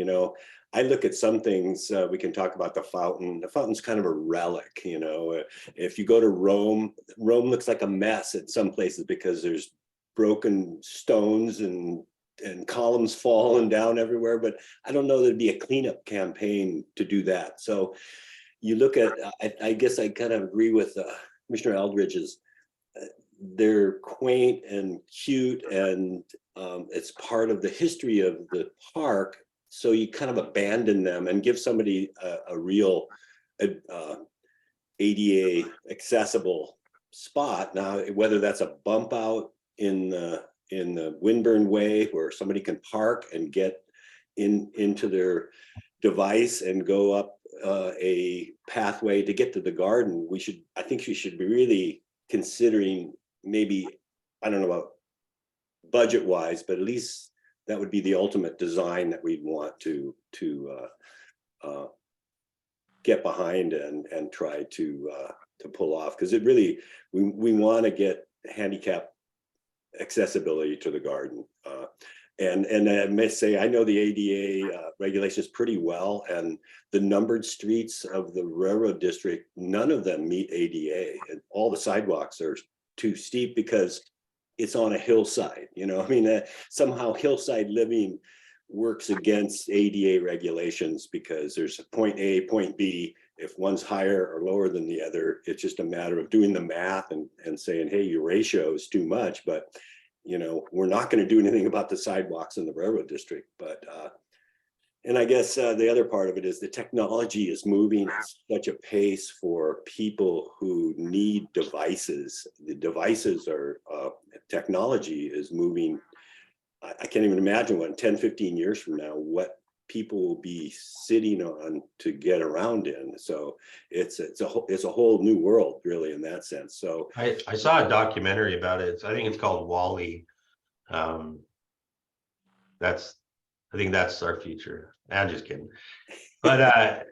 I look at some things, we can talk about the fountain. The fountain's kind of a relic, if you go to Rome looks like a mess at some places because there's broken stones and columns falling down everywhere, but I don't know there'd be a cleanup campaign to do that. So you look at, I guess I kind of agree with Commissioner Eldridge's, they're quaint and cute, and it's part of the history of the park. So you kind of abandon them and give somebody a real ADA accessible spot. Now, whether that's a bump out in the Windburn Way where somebody can park and get into their device and go up a pathway to get to the garden, I think we should be really considering, maybe, I don't know about budget wise, but at least that would be the ultimate design that we'd want to get behind and try to pull off, because it really, we want to get handicap accessibility to the garden. And I must say, I know the ADA regulations pretty well, and the numbered streets of the railroad district, none of them meet ADA, and all the sidewalks are too steep because it's on a hillside. Somehow hillside living works against ADA regulations because there's a point A, point B. If one's higher or lower than the other, it's just a matter of doing the math and saying, hey, your ratio is too much. But we're not going to do anything about the sidewalks in the railroad district. But and I guess the other part of it is the technology is moving at such a pace for people who need devices. The devices are, technology is moving. I can't even imagine what 10, 15 years from now, what people will be sitting on to get around in. So it's a whole new world, really, in that sense. So I saw a documentary about it. I think it's called Wall-E. I think that's our future. I'm just kidding. But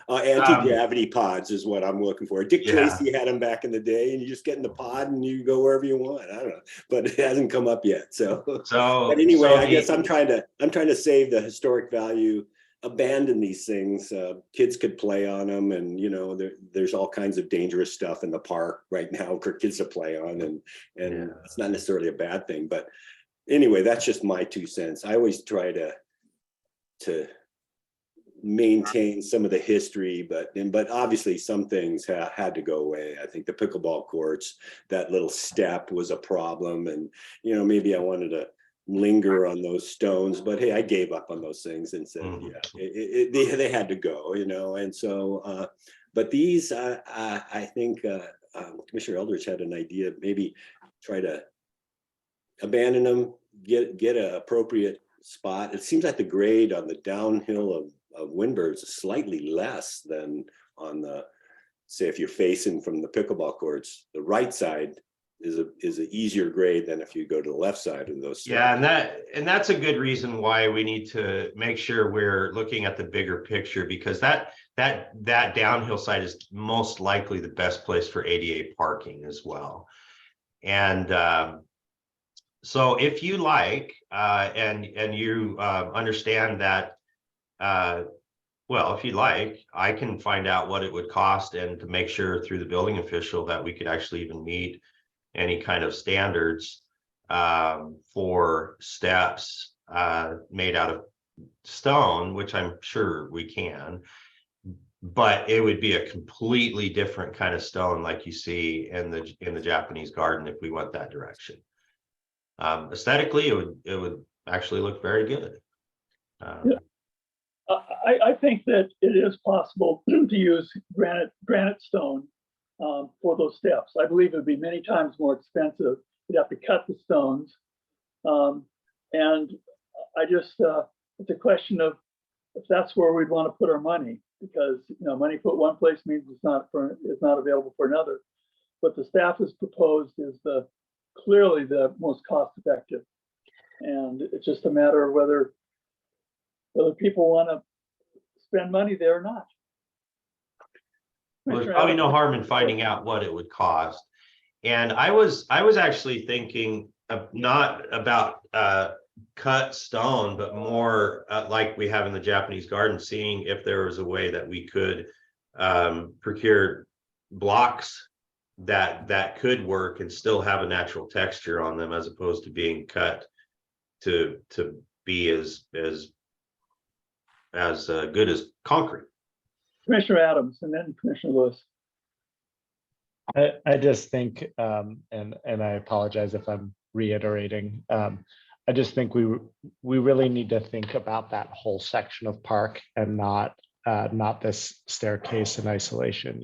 anti-gravity pods is what I'm looking for. Dick Yeah. Tracy had them back in the day, and you just get in the pod and you go wherever you want. I don't know, but it hasn't come up yet. So but anyway, I guess I'm trying to save the historic value, abandon these things. Kids could play on them, and there's all kinds of dangerous stuff in the park right now for kids to play on, and it's not necessarily a bad thing. But anyway, that's just my 2 cents. I always try to maintain some of the history, but obviously some things had to go away. I think the pickleball courts, that little step was a problem, and maybe I wanted to linger on those stones, but hey, I gave up on those things and said, they had to go, and so but these I think Commissioner Eldridge had an idea, maybe try to abandon them, get an appropriate spot. It seems like the grade on the downhill of Windburn is slightly less than on the, say, if you're facing from the pickleball courts, the right side is an easier grade than if you go to the left side of those. Yeah, and that's a good reason why we need to make sure we're looking at the bigger picture, because that downhill side is most likely the best place for ADA parking as well. And so if you like, and you understand that, well, if you'd like, I can find out what it would cost and to make sure through the building official that we could actually even meet any kind of standards for steps made out of stone, which I'm sure we can. But it would be a completely different kind of stone like you see in the Japanese garden if we went that direction. Aesthetically, it would actually look very good. Yeah. I think that it is possible to use granite stone for those steps. I believe it would be many times more expensive. You'd have to cut the stones. And I just, it's a question of if that's where we'd want to put our money, because money put one place means it's not available for another. What the staff has proposed is clearly the most cost effective. And it's just a matter of whether people want to spend money there or not. Well, there's probably no harm in finding out what it would cost. And I was actually thinking of not about cut stone, but more like we have in the Japanese garden, seeing if there was a way that we could procure blocks that could work and still have a natural texture on them, as opposed to being cut to be as good as concrete. Commissioner Adams and then Commissioner Lewis. I just think, and I apologize if I'm reiterating, I just think we really need to think about that whole section of park and not this staircase in isolation.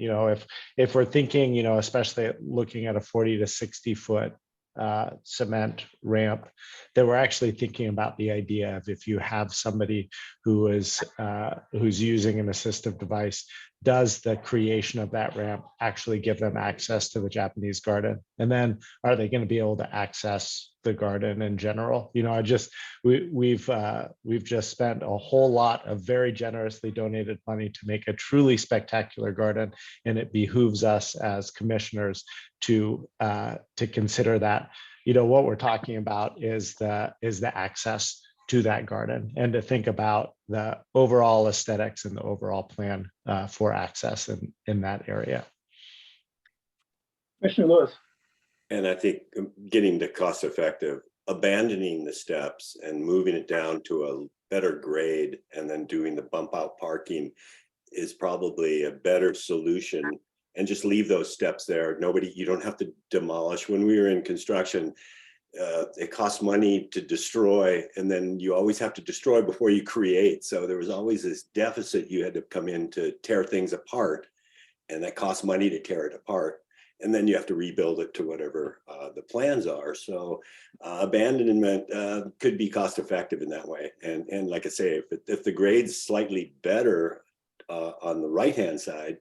If we're thinking, especially looking at a 40 to 60 foot cement ramp, that we're actually thinking about the idea of if you have somebody who's using an assistive device, does the creation of that ramp actually give them access to the Japanese garden? And then are they going to be able to access the garden in general? We've just spent a whole lot of very generously donated money to make a truly spectacular garden, and it behooves us as commissioners to consider that. What we're talking about is the access to that garden, and to think about the overall aesthetics and the overall plan for access in that area. Commissioner Lewis. And I think getting the cost effective, abandoning the steps and moving it down to a better grade and then doing the bump out parking is probably a better solution. And just leave those steps there. You don't have to demolish. When we were in construction, it costs money to destroy, and then you always have to destroy before you create. So there was always this deficit. You had to come in to tear things apart, and that costs money to tear it apart. And then you have to rebuild it to whatever the plans are. So abandonment could be cost effective in that way. And like I say, if the grade's slightly better on the right-hand side,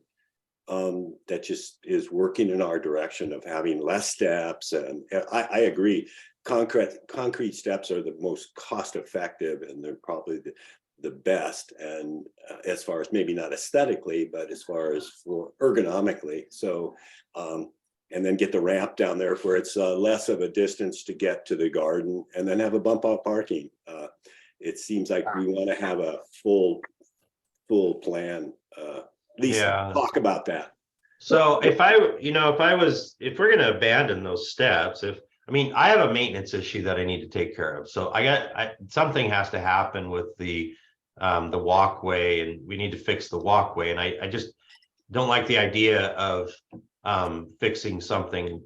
that just is working in our direction of having less steps. And I agree, concrete steps are the most cost effective, and they're probably the best. And as far as maybe not aesthetically, but as far as for ergonomically. So and then get the ramp down there where it's less of a distance to get to the garden, and then have a bump out parking. It seems like we want to have a full plan. At least talk about that. So if we're going to abandon those steps, I have a maintenance issue that I need to take care of. So something has to happen with the walkway, and we need to fix the walkway. And I just don't like the idea of fixing something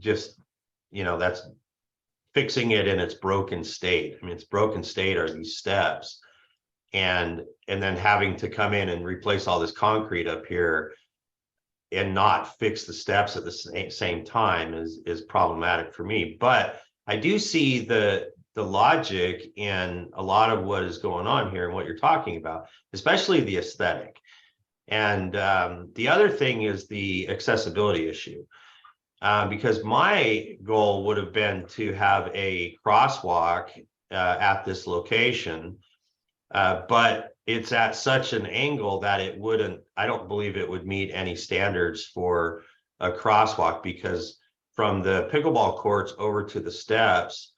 that's fixing it in its broken state. Its broken state are these steps. And then having to come in and replace all this concrete up here and not fix the steps at the same time is problematic for me. But I do see the logic in a lot of what is going on here and what you're talking about, especially the aesthetic. And the other thing is the accessibility issue, because my goal would have been to have a crosswalk at this location. But it's at such an angle that I don't believe it would meet any standards for a crosswalk, because from the pickleball courts over to the steps,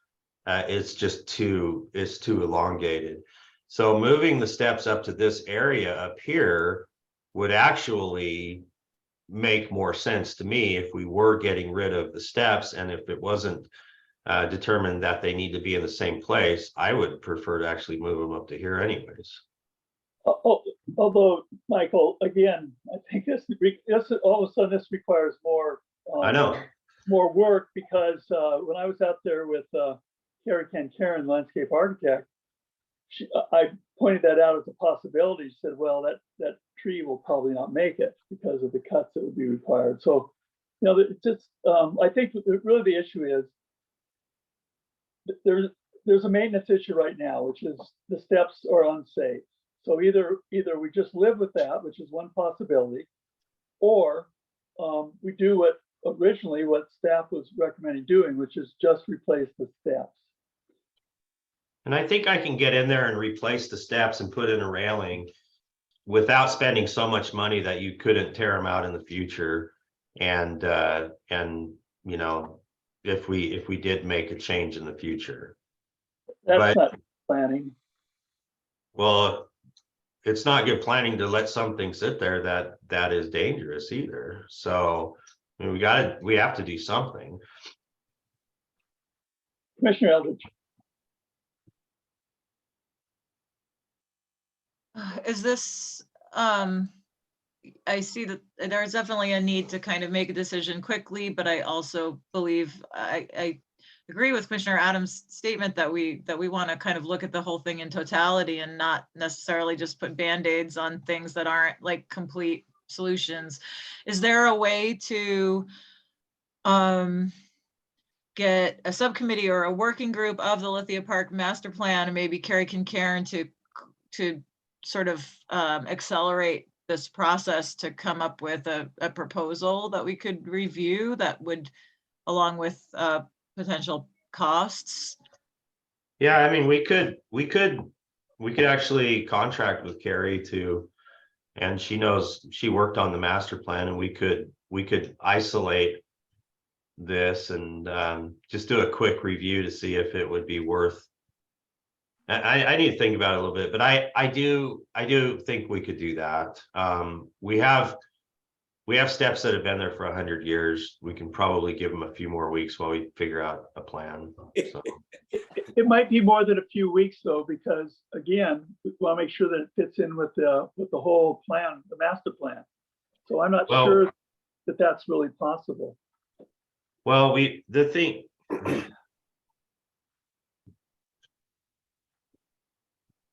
it's too elongated. So moving the steps up to this area up here would actually make more sense to me if we were getting rid of the steps, and if it wasn't determined that they need to be in the same place, I would prefer to actually move them up to here anyways. Although, Michael, again, I think this all of a sudden this requires more. I know. More work, because when I was out there with Karen, landscape architect, I pointed that out as a possibility. She said, well, that tree will probably not make it because of the cuts that would be required. So, you know, it's just, I think really the issue is there's a maintenance issue right now, which is the steps are unsafe. So either we just live with that, which is one possibility, or we do what staff was recommending doing, which is just replace the steps. And I think I can get in there and replace the steps and put in a railing without spending so much money that you couldn't tear them out in the future. And you know, if we did make a change in the future. That's not planning. Well, it's not good planning to let something sit there that is dangerous either. So I mean, we have to do something. Commissioner Eldridge. Is this, I see that there's definitely a need to kind of make a decision quickly, but I also believe I agree with Commissioner Adams' statement that we want to kind of look at the whole thing in totality and not necessarily just put Band-Aids on things that aren't like complete solutions. Is there a way to get a subcommittee or a working group of the Lithia Park master plan, and maybe Carrie can to sort of accelerate this process to come up with a proposal that we could review that would, along with potential costs? Yeah, I mean, we could actually contract with Carrie and she knows, she worked on the master plan, and we could isolate this and just do a quick review to see if it would be worth. I need to think about it a little bit, but I do think we could do that. We have steps that have been there for 100 years. We can probably give them a few more weeks while we figure out a plan. So. It might be more than a few weeks though, because again, we want to make sure that it fits in with the whole plan, the master plan. So I'm not sure that that's really possible. Well,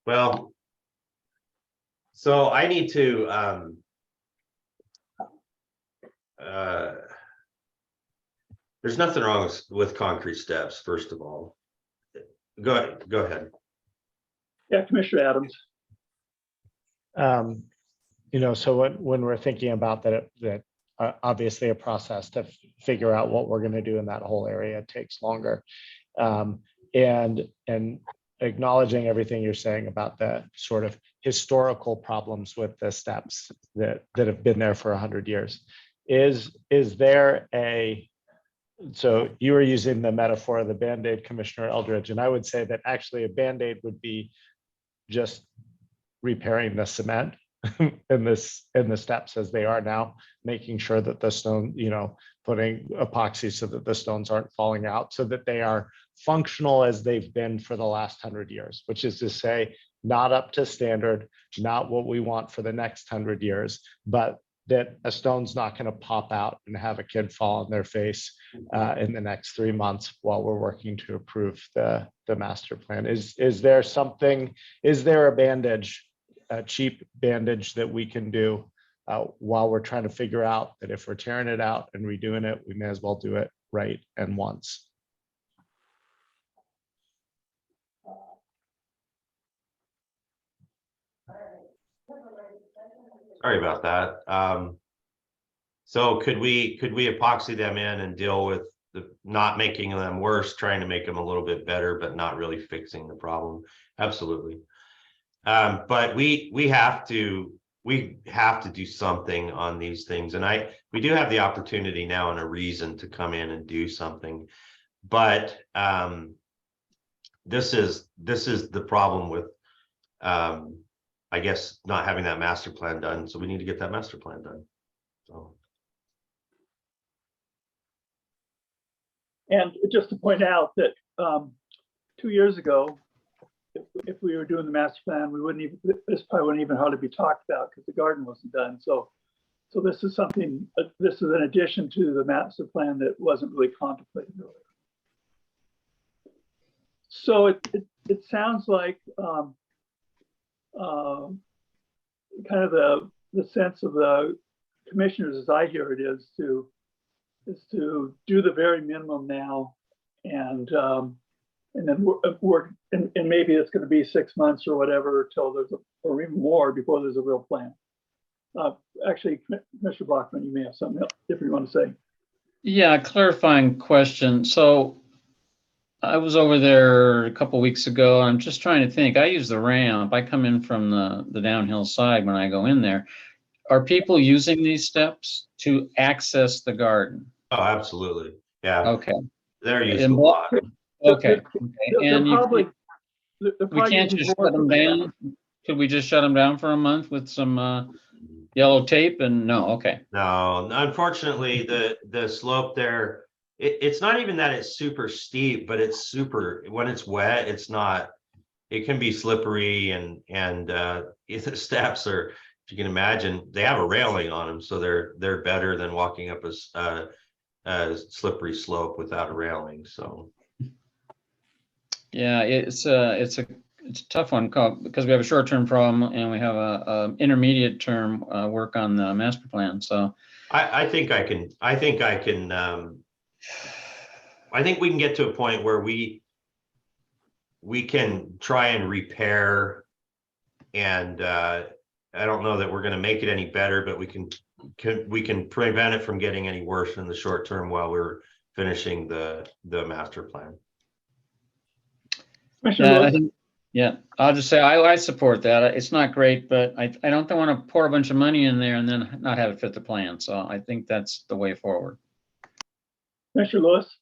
well, so I need to there's nothing wrong with concrete steps, first of all. Go ahead. Yeah, Commissioner Adams. You know, so when we're thinking about that obviously a process to figure out what we're going to do in that whole area takes longer. And acknowledging everything you're saying about the sort of historical problems with the steps that have been there for 100 years. Is there so you were using the metaphor of the Band-Aid, Commissioner Eldridge, and I would say that actually a Band-Aid would be just repairing the cement in the steps as they are now, making sure that the stone, you know, putting epoxy so that the stones aren't falling out, so that they are functional as they've been for the last 100 years, which is to say, not up to standard, not what we want for the next 100 years, but that a stone's not going to pop out and have a kid fall on their face in the next 3 months while we're working to approve the master plan. Is there a bandage, a cheap bandage that we can do while we're trying to figure out that if we're tearing it out and redoing it, we may as well do it right and once? Sorry about that. So could we epoxy them in and deal with not making them worse, trying to make them a little bit better, but not really fixing the problem? Absolutely. But we have to do something on these things, and we do have the opportunity now and a reason to come in and do something. But this is the problem with I guess not having that master plan done. So we need to get that master plan done. So. And just to point out that 2 years ago, if we were doing the master plan, this probably wouldn't even hardly be talked about because the garden wasn't done. So this is something, this is an addition to the master plan that wasn't really contemplated earlier. So it sounds like kind of the sense of the commissioners, as I hear it, is to do the very minimum now, and then work, and maybe it's going to be 6 months or whatever till there's or even more before there's a real plan. Actually, Commissioner Bachman, you may have something else different you want to say. Yeah, clarifying question. So I was over there a couple weeks ago. I'm just trying to think. I use the ramp. I come in from the downhill side when I go in there. Are people using these steps to access the garden? Oh, absolutely. Yeah, Okay. they're used a And lot. Okay. They're And probably, we can't using just more shut them for the- down? Could we just shut them down for a month with some yellow tape? And no, okay. No, unfortunately, the slope there, it's not even that it's super steep, but it's super, when it's wet, it's not, it can be slippery, and the steps are, if you can imagine, they have a railing on them, so they're better than walking up a slippery slope without a railing. So Yeah, it's a tough one because we have a short-term problem and we have a intermediate term work on the master plan. So I think we can get to a point where we can try and repair, and I don't know that we're going to make it any better, but we can prevent it from getting any worse in the short term while we're finishing the master plan. Yeah, I'll just say I support that. It's not great, but I don't want to pour a bunch of money in there and then not have it fit the plan. So I think that's the way forward. Commissioner Lewis?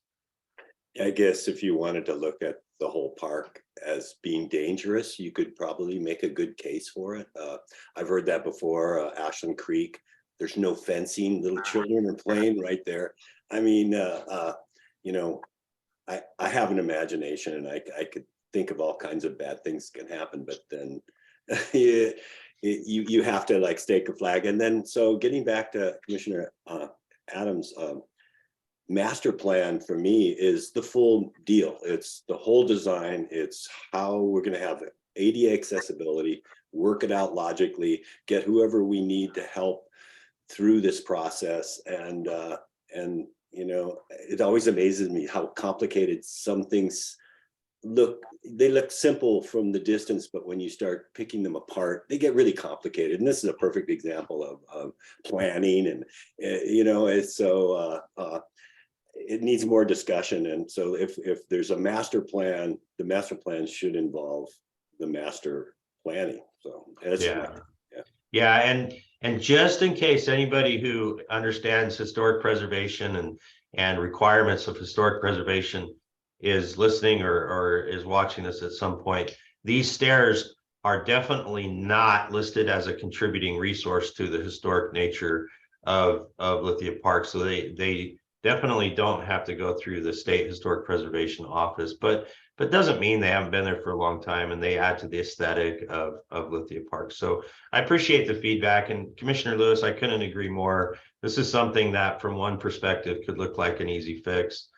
I guess if you wanted to look at the whole park as being dangerous, you could probably make a good case for it. I've heard that before. Ashland Creek, there's no fencing, little children are playing right there. I mean, you know, I have an imagination, and I could think of all kinds of bad things can happen, but then you have to like stake a flag. And then, so getting back to Commissioner Adams, master plan for me is the full deal. It's the whole design. It's how we're going to have ADA accessibility, work it out logically, get whoever we need to help through this process. And you know, it always amazes me how complicated some things look. They look simple from the distance, but when you start picking them apart, they get really complicated. And this is a perfect example of planning. And you know, it's so it needs more discussion. And so if there's a master plan, the master plan should involve the master planning. So that's and just in case anybody who understands historic preservation and requirements of historic preservation is listening or is watching this at some point, these stairs are definitely not listed as a contributing resource to the historic nature of Lithia Park. So they definitely don't have to go through the State Historic Preservation Office, but doesn't mean they haven't been there for a long time, and they add to the aesthetic of Lithia Park. So I appreciate the feedback, and Commissioner Lewis, I couldn't agree more. This is something that from one perspective could look like an easy fix,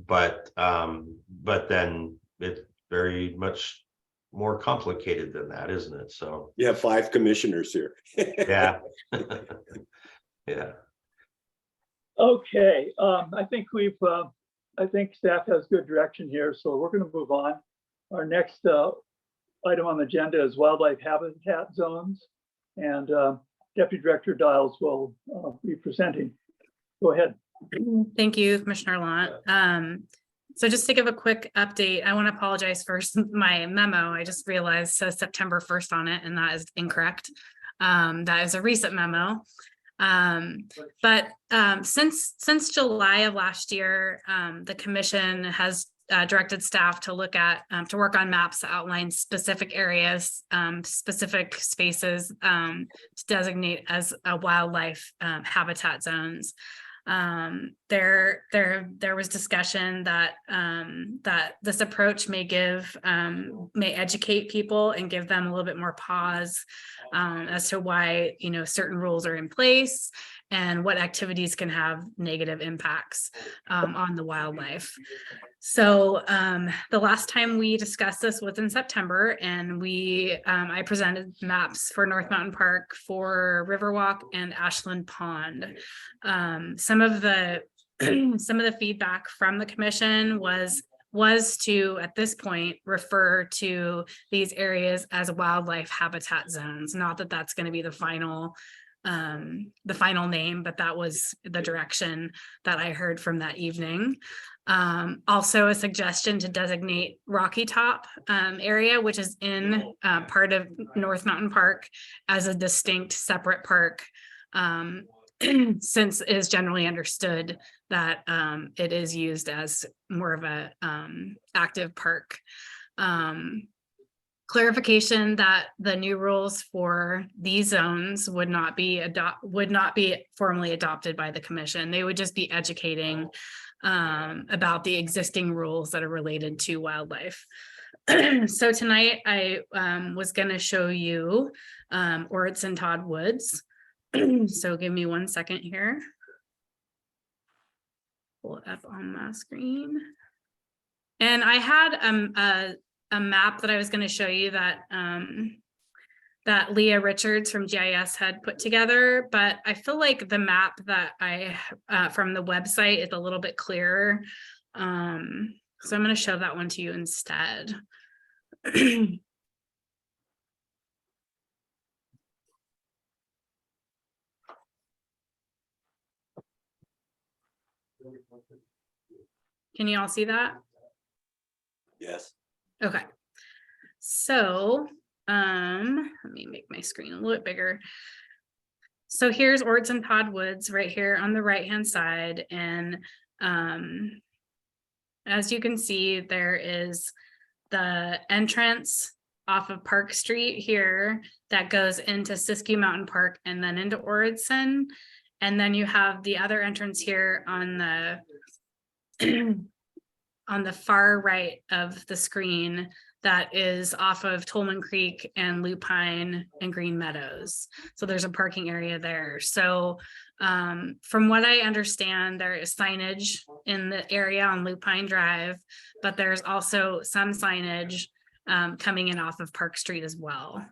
but then it's very much more complicated than that, isn't it? So you have 5 commissioners here. Yeah. Yeah. Okay, I think staff has good direction here, so we're going to move on. Our next item on the agenda is wildlife habitat zones, and Deputy Director Dials will be presenting. Go ahead. Thank you, Commissioner Lant. So just to give a quick update, I want to apologize for my memo. I just realized it says September 1st on it, and that is incorrect. That is a recent memo. But since July of last year, the commission has directed staff to look at to work on maps that outline specific areas, specific spaces to designate as a wildlife habitat zones. There was discussion that that this approach may educate people and give them a little bit more pause as to why, you know, certain rules are in place and what activities can have negative impacts on the wildlife. So the last time we discussed this was in September, and I presented maps for North Mountain Park, for Riverwalk and Ashland Pond. Some of the feedback from the commission was to, at this point, refer to these areas as wildlife habitat zones. Not that that's going to be the final name, but that was the direction that I heard from that evening. Also a suggestion to designate Rocky Top area, which is in part of North Mountain Park, as a distinct separate park, since it is generally understood that it is used as more of a active park. Clarification that the new rules for these zones would not be formally adopted by the commission. They would just be educating about the existing rules that are related to wildlife. So tonight I was going to show you Orts and Todd Woods. So give me 1 second here. Pull it up on my screen. And I had a map that I was going to show you that that Leah Richards from GIS had put together, but I feel like the map that I from the website is a little bit clearer. So I'm going to show that one to you instead. Can you all see that? Yes. Okay. So let me make my screen a little bit bigger. So here's Orts and Todd Woods right here on the right hand side, and as you can see, there is the entrance off of Park Street here that goes into Siskiyou Mountain Park and then into Orodson. And then you have the other entrance here on the on the far right of the screen that is off of Tolman Creek and Lupine and Green Meadows. So there's a parking area there. So from what I understand, there is signage in the area on Lupine Drive, but there's also some signage coming in off of Park Street as well.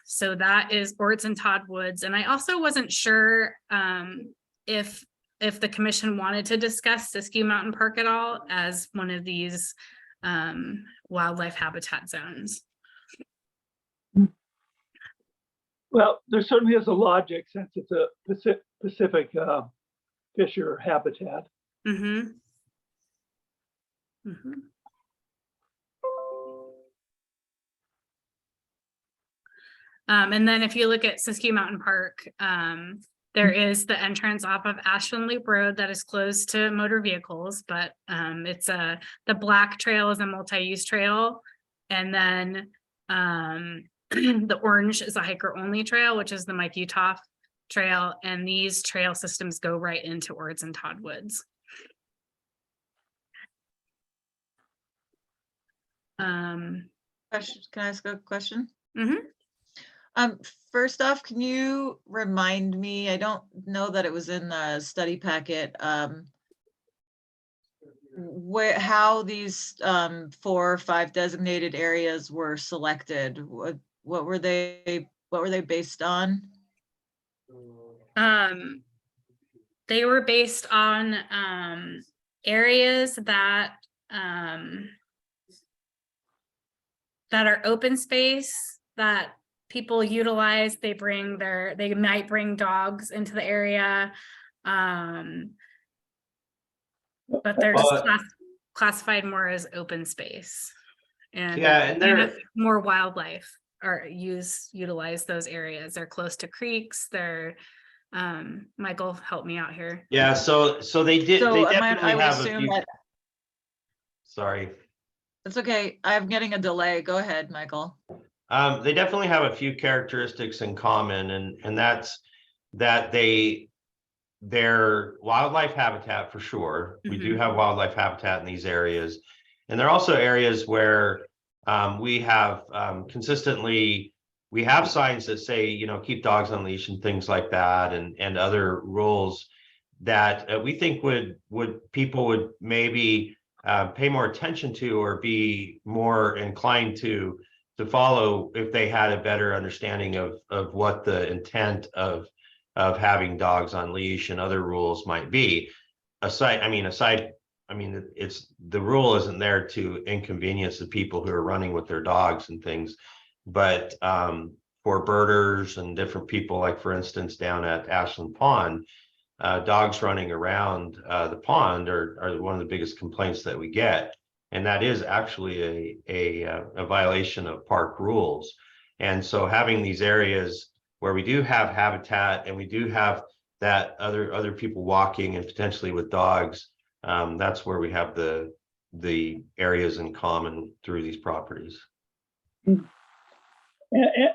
So that is Orts and Todd Woods. And I also wasn't sure if the commission wanted to discuss Siskiyou Mountain Park at all as one of these wildlife habitat zones. Well, there certainly is a logic since it's a Pacific fisher habitat. Mm-hmm. Mm-hmm. And then if you look at Siskiyou Mountain Park, there is the entrance off of Ashland Loop Road that is closed to motor vehicles, but it's the black trail is a multi-use trail. And then the orange is a hiker only trail, which is the Mike Utah trail. And these trail systems go right into Orts and Todd Woods. Can I ask a question? Mm-hmm. First off, can you remind me, I don't know that it was in the study packet, how these 4 or 5 designated areas were selected? What were they based on? They were based on areas that are open space that people utilize. They might bring dogs into the area, but they're just classified more as open space. And Yeah, and they're more wildlife are utilize those areas. They're close to creeks. They're Michael, help me out here. Yeah, so they did. So They I definitely would have a assume few. that Sorry. it's okay. I'm getting a delay. Go ahead, Michael. They definitely have a few characteristics in common, and that's that they're wildlife habitat for sure. We do have wildlife habitat in these areas, and they're also areas where we have consistently, we have signs that say, keep dogs on leash and things like that, and other rules that we think would people would maybe pay more attention to or be more inclined to follow if they had a better understanding of what the intent of having dogs on leash and other rules might be. It's the rule isn't there to inconvenience the people who are running with their dogs and things, but for birders and different people, like for instance down at Ashland Pond, dogs running around the pond are one of the biggest complaints that we get, and that is actually a violation of park rules. And so having these areas where we do have habitat and we do have that other people walking and potentially with dogs, that's where we have the areas in common through these properties.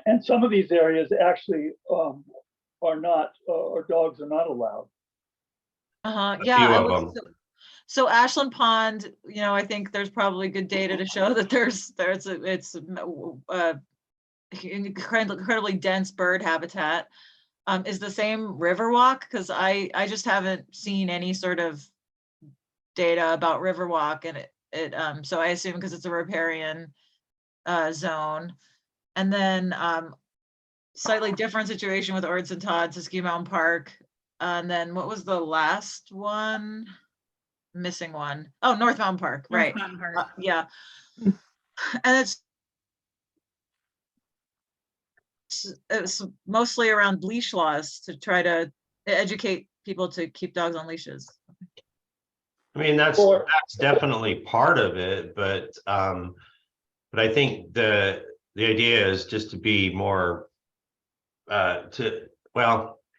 And some of these areas actually are not, or dogs are not allowed. A Yeah. few I of was- them. So Ashland Pond, I think there's probably good data to show that it's incredibly dense bird habitat. Is the same Riverwalk? Because I just haven't seen any sort of data about Riverwalk, and so I assume because it's a riparian zone. And then slightly different situation with Ords and Todd, Ski Mountain Park. And then what was the last one? Missing one. Oh, North Mountain Park, right? North Mountain Park. Yeah. And it's mostly around leash laws to try to educate people to keep dogs on leashes. I mean, that's definitely part of it, but I think the idea is just to be more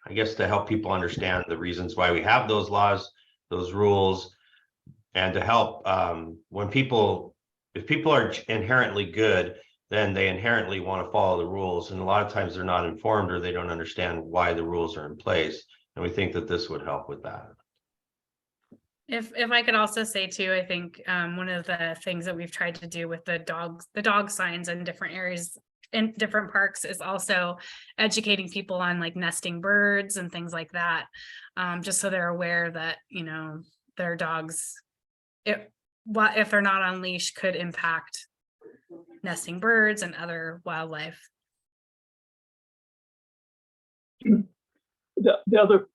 I guess to help people understand the reasons why we have those laws, those rules, and to help if people are inherently good, then they inherently want to follow the rules. And a lot of times they're not informed or they don't understand why the rules are in place. And we think that this would help with that. If I could also say too, I think one of the things that we've tried to do with the dog signs in different areas in different parks is also educating people on like nesting birds and things like that. Just so they're aware that, their dogs, if they're not on leash, could impact nesting birds and other wildlife. The other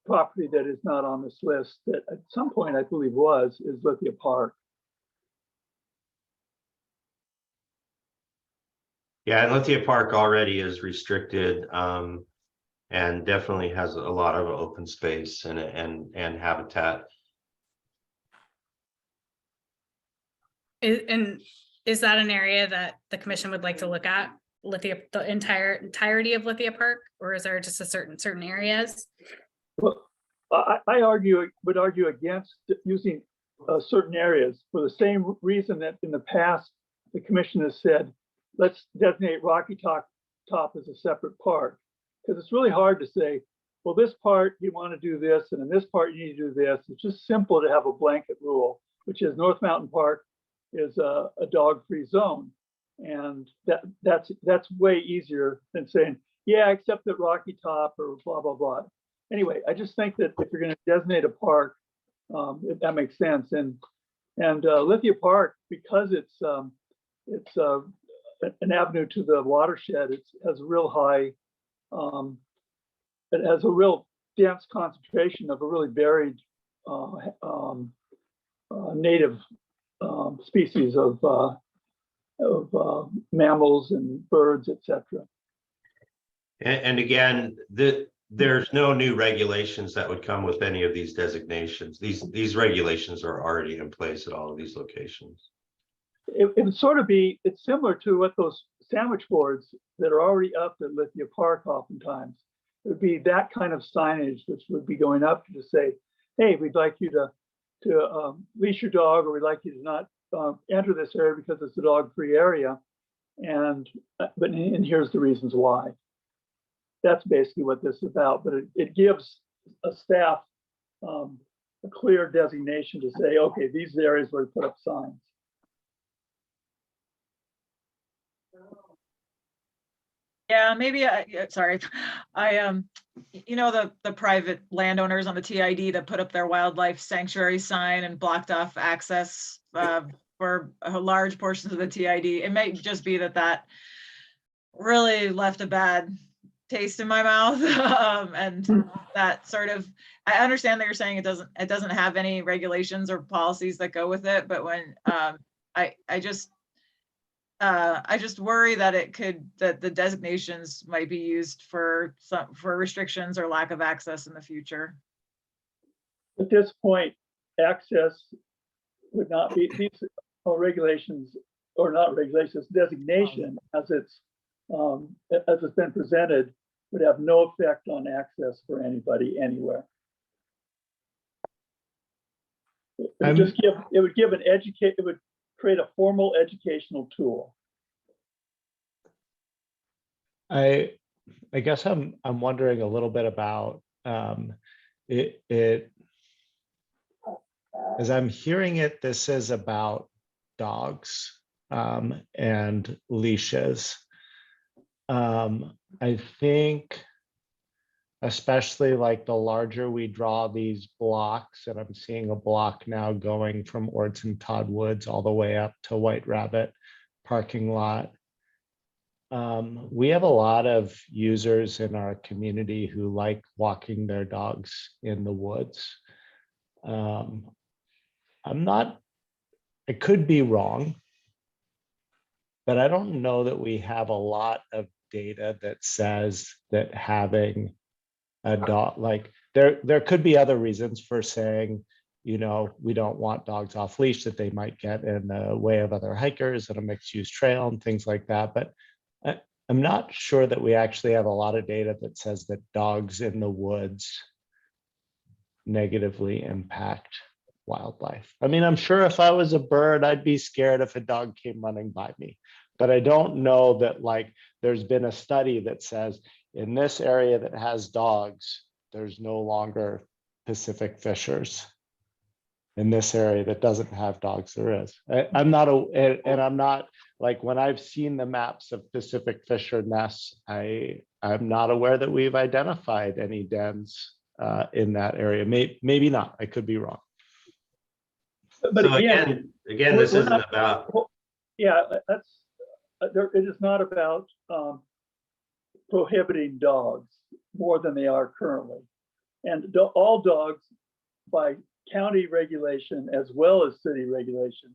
property that is not on this list that at some point I believe is Lithia Park. Yeah, and Lithia Park already is restricted and definitely has a lot of open space and habitat. And is that an area that the commission would like to look at, Lithia, the entirety of Lithia Park, or is there just a certain areas? Well, I would argue against using certain areas for the same reason that in the past the commission has said, let's designate Rocky Top as a separate park, because it's really hard to say, well, this part you want to do this, and in this part you need to do this. It's just simple to have a blanket rule, which is North Mountain Park is a dog-free zone, and that's way easier than saying, yeah, except that Rocky Top or blah blah blah. Anyway, I just think that if you're going to designate a park, that makes sense. And Lithia Park, because it's an avenue to the watershed, it has a real high, it has a real dense concentration of a really varied native species of mammals and birds, etc. And again, there's no new regulations that would come with any of these designations. These regulations are already in place at all of these locations. It would sort of be, it's similar to what those sandwich boards that are already up at Lithia Park oftentimes. It would be that kind of signage which would be going up to say, hey, we'd like you to leash your dog, or we'd like you to not enter this area because it's a dog-free area. And here's the reasons why. That's basically what this is about, but it gives a staff a clear designation to say, okay, these are the areas where we put up signs. Yeah, maybe, sorry, you know, the private landowners on the TID that put up their wildlife sanctuary sign and blocked off access for large portions of the TID. It may just be that really left a bad taste in my mouth. And that sort of, I understand that you're saying it doesn't have any regulations or policies that go with it, but when I just worry that that the designations might be used for restrictions or lack of access in the future. At this point, access would not be, these regulations, or not regulations, designation as it's been presented would have no effect on access for anybody anywhere. It would create a formal educational tool. I guess I'm wondering a little bit about it as I'm hearing it. This is about dogs and leashes. I think especially like the larger we draw these blocks, and I'm seeing a block now going from Orton Todd Woods all the way up to White Rabbit parking lot. We have a lot of users in our community who like walking their dogs in the woods. I could be wrong, but I don't know that we have a lot of data that says that having a dog, like there could be other reasons for saying, you know, we don't want dogs off leash, that they might get in the way of other hikers at a mixed use trail and things like that. But I'm not sure that we actually have a lot of data that says that dogs in the woods negatively impact wildlife. I mean, I'm sure if I was a bird, I'd be scared if a dog came running by me. But I don't know that like there's been a study that says in this area that has dogs, there's no longer Pacific fishers. In this area that doesn't have dogs, there is. I'm not like when I've seen the maps of Pacific fisher nests, I'm not aware that we've identified any dens in that area. Maybe not. I could be wrong. But So again, this isn't about. Yeah, that's it is not about prohibiting dogs more than they are currently, and all dogs by county regulation as well as city regulation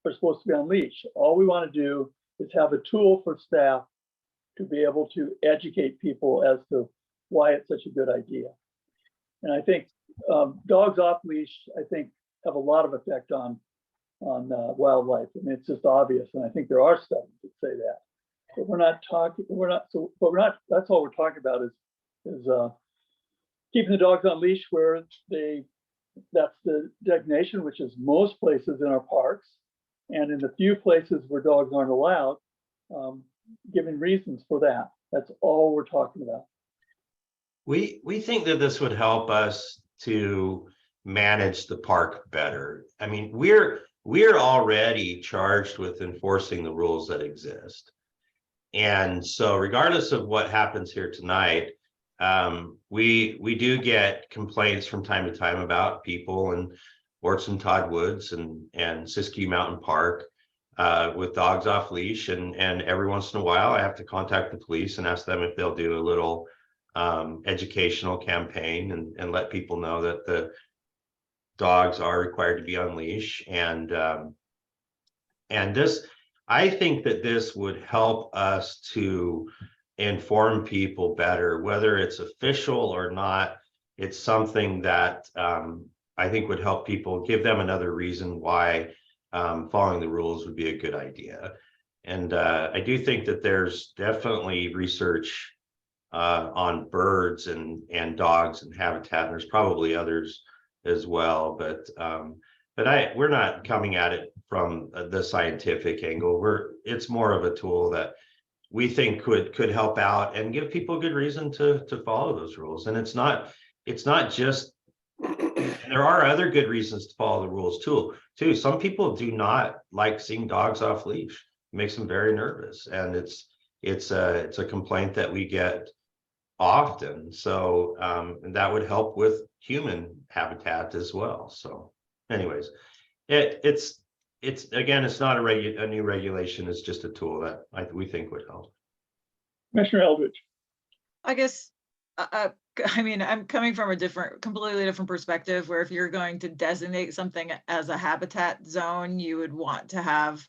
are supposed to be on leash. All we want to do is have a tool for staff to be able to educate people as to why it's such a good idea. And I think dogs off leash, I think, have a lot of effect on wildlife. I mean, it's just obvious, and I think there are studies that say that. But that's all we're talking about is keeping the dogs on leash where that's the designation, which is most places in our parks, and in the few places where dogs aren't allowed, giving reasons for that. That's all we're talking about. We think that this would help us to manage the park better. I mean, we're already charged with enforcing the rules that exist. And so regardless of what happens here tonight, we do get complaints from time to time about people in Orton Todd Woods and Siskiyou Mountain Park with dogs off leash, and every once in a while I have to contact the police and ask them if they'll do a little educational campaign and let people know that the dogs are required to be on leash. And this, I think that this would help us to inform people better, whether it's official or not. It's something that I think would help people, give them another reason why following the rules would be a good idea. And I do think that there's definitely research on birds and dogs and habitat, and there's probably others as well, but we're not coming at it from the scientific angle. It's more of a tool that we think could help out and give people a good reason to follow those rules. And it's not just, there are other good reasons to follow the rules too. Some people do not like seeing dogs off leash. It makes them very nervous, and it's a complaint that we get often. So and that would help with human habitat as well. So anyways, it's again, it's not a new regulation, it's just a tool that we think would help. Commissioner Eldridge. I guess, I mean, I'm coming from a completely different perspective, where if you're going to designate something as a habitat zone, you would want to have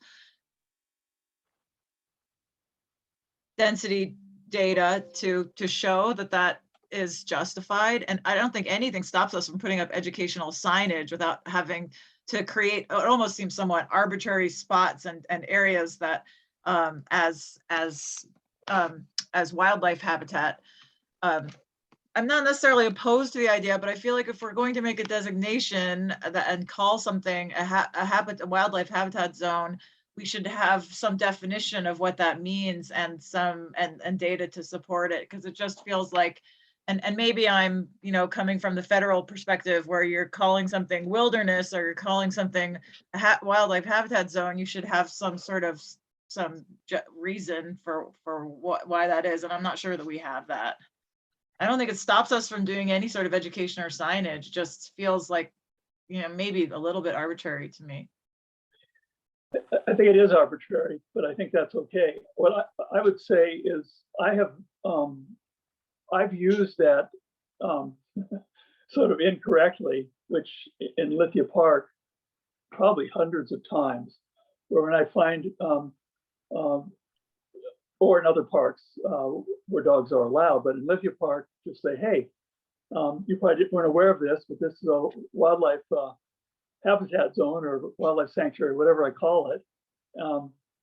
density data to show that that is justified. And I don't think anything stops us from putting up educational signage without having to create, it almost seems somewhat arbitrary spots and areas that as wildlife habitat. I'm not necessarily opposed to the idea, but I feel like if we're going to make a designation and call something a wildlife habitat zone, we should have some definition of what that means and and data to support it, because it just feels like, and maybe I'm, you know, coming from the federal perspective, where you're calling something wilderness or you're calling something a wildlife habitat zone, you should have some sort of reason for why that is, and I'm not sure that we have that. I don't think it stops us from doing any sort of education or signage. Just feels like, you know, maybe a little bit arbitrary to me. I think it is arbitrary, but I think that's okay. What I would say is I've used that sort of incorrectly, which in Lithia Park, probably hundreds of times, where when I find, or in other parks where dogs are allowed, but in Lithia Park, just say, hey, you probably weren't aware of this, but this is a wildlife habitat zone or wildlife sanctuary, whatever I call it.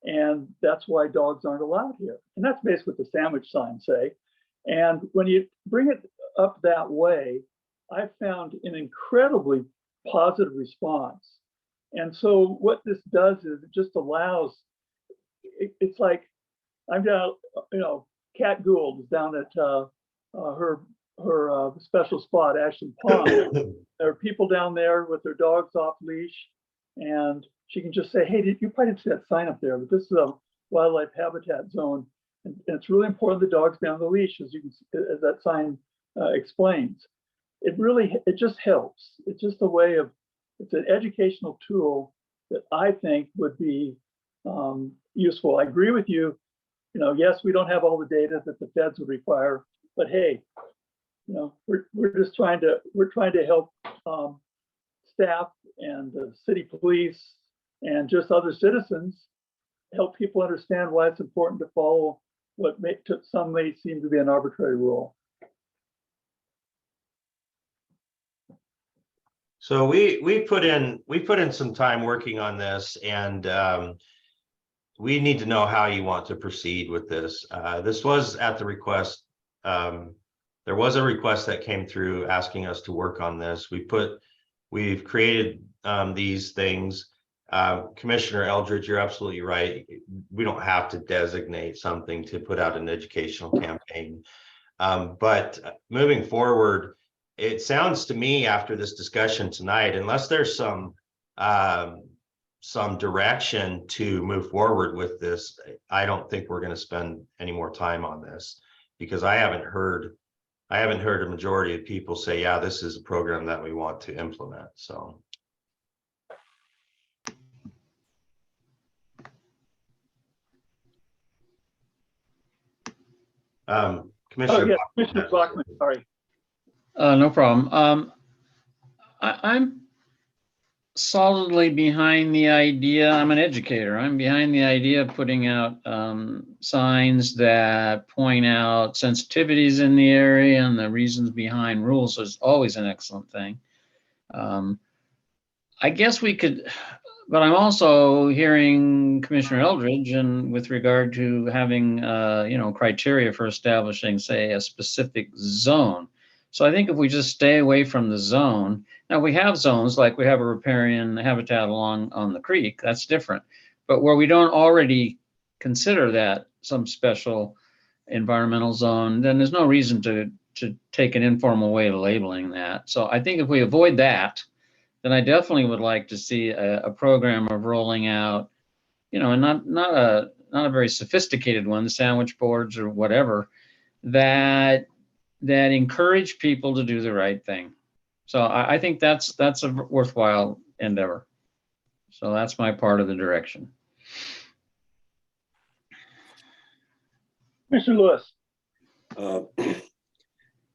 And that's why dogs aren't allowed here. And that's basically what the sandwich signs say. And when you bring it up that way, I found an incredibly positive response. And so what this does is it just allows, it's like, I'm down, you know, Kat Gould is down at her special spot, Ashland Pond. There are people down there with their dogs off leash, and she can just say, hey, you probably didn't see that sign up there, but this is a wildlife habitat zone. And it's really important the dogs be on the leash, as you can see, as that sign explains. It just helps. It's just a way of, it's an educational tool that I think would be useful. I agree with you. You know, yes, we don't have all the data that the feds would require, but hey, you know, we're just trying to help staff and the city police and just other citizens help people understand why it's important to follow what some may seem to be an arbitrary rule. So we put in some time working on this, and we need to know how you want to proceed with this. This was at the request. There was a request that came through asking us to work on this. We've created these things. Commissioner Eldridge, you're absolutely right. We don't have to designate something to put out an educational campaign. But moving forward, it sounds to me after this discussion tonight, unless there's some direction to move forward with this, I don't think we're going to spend any more time on this, because I haven't heard a majority of people say, yeah, this is a program that we want to implement. So. Commissioner. Oh, yeah, Commissioner Bachman, sorry. No problem. I'm solidly behind the idea. I'm an educator. I'm behind the idea of putting out signs that point out sensitivities in the area and the reasons behind rules is always an excellent thing. I guess we could, but I'm also hearing Commissioner Eldridge, and with regard to having, you know, criteria for establishing, say, a specific zone. So I think if we just stay away from the zone, now we have zones like we have a riparian habitat along on the creek, that's different. But where we don't already consider that some special environmental zone, then there's no reason to take an informal way of labeling that. So I think if we avoid that, then I definitely would like to see a program of rolling out, you know, not not a very sophisticated one, sandwich boards or whatever, that encourage people to do the right thing. So I think that's a worthwhile endeavor. So that's my part of the direction. Mr. Lewis. Uh,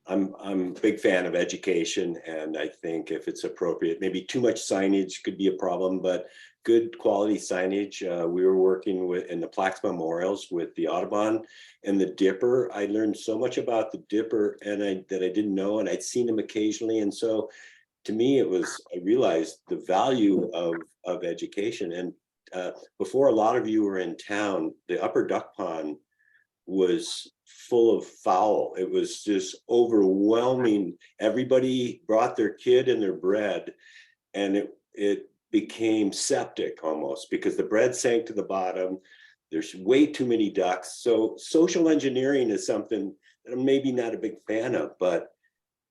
I'm a big fan of education, and I think if it's appropriate, maybe too much signage could be a problem, but good quality signage. We were working with in the Plaques Memorials with the Audubon and the Dipper. I learned so much about the Dipper and that I didn't know, and I'd seen him occasionally. And so to me, I realized the value of education. And before a lot of you were in town, the Upper Duck Pond was full of fowl. It was just overwhelming. Everybody brought their kid and their bread, and it became septic almost because the bread sank to the bottom. There's way too many ducks. So social engineering is something that I'm maybe not a big fan of, but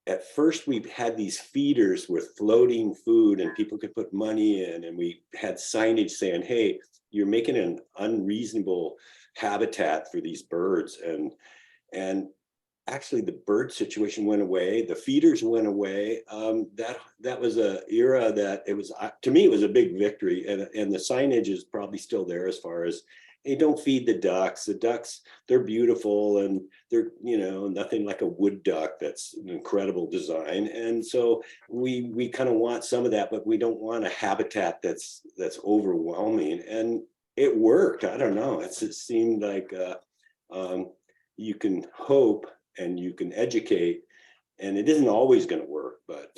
at first we had these feeders with floating food and people could put money in, and we had signage saying, hey, you're making an unreasonable habitat for these birds. And actually the bird situation went away. The feeders went away. That was a era that it was, to me, it was a big victory. And the signage is probably still there as far as, hey, don't feed the ducks. The ducks, they're beautiful, and they're, nothing like a wood duck. That's an incredible design. And so we kind of want some of that, but we don't want a habitat that's overwhelming. And it worked. I don't know. It seemed like you can hope and you can educate, and it isn't always going to work, but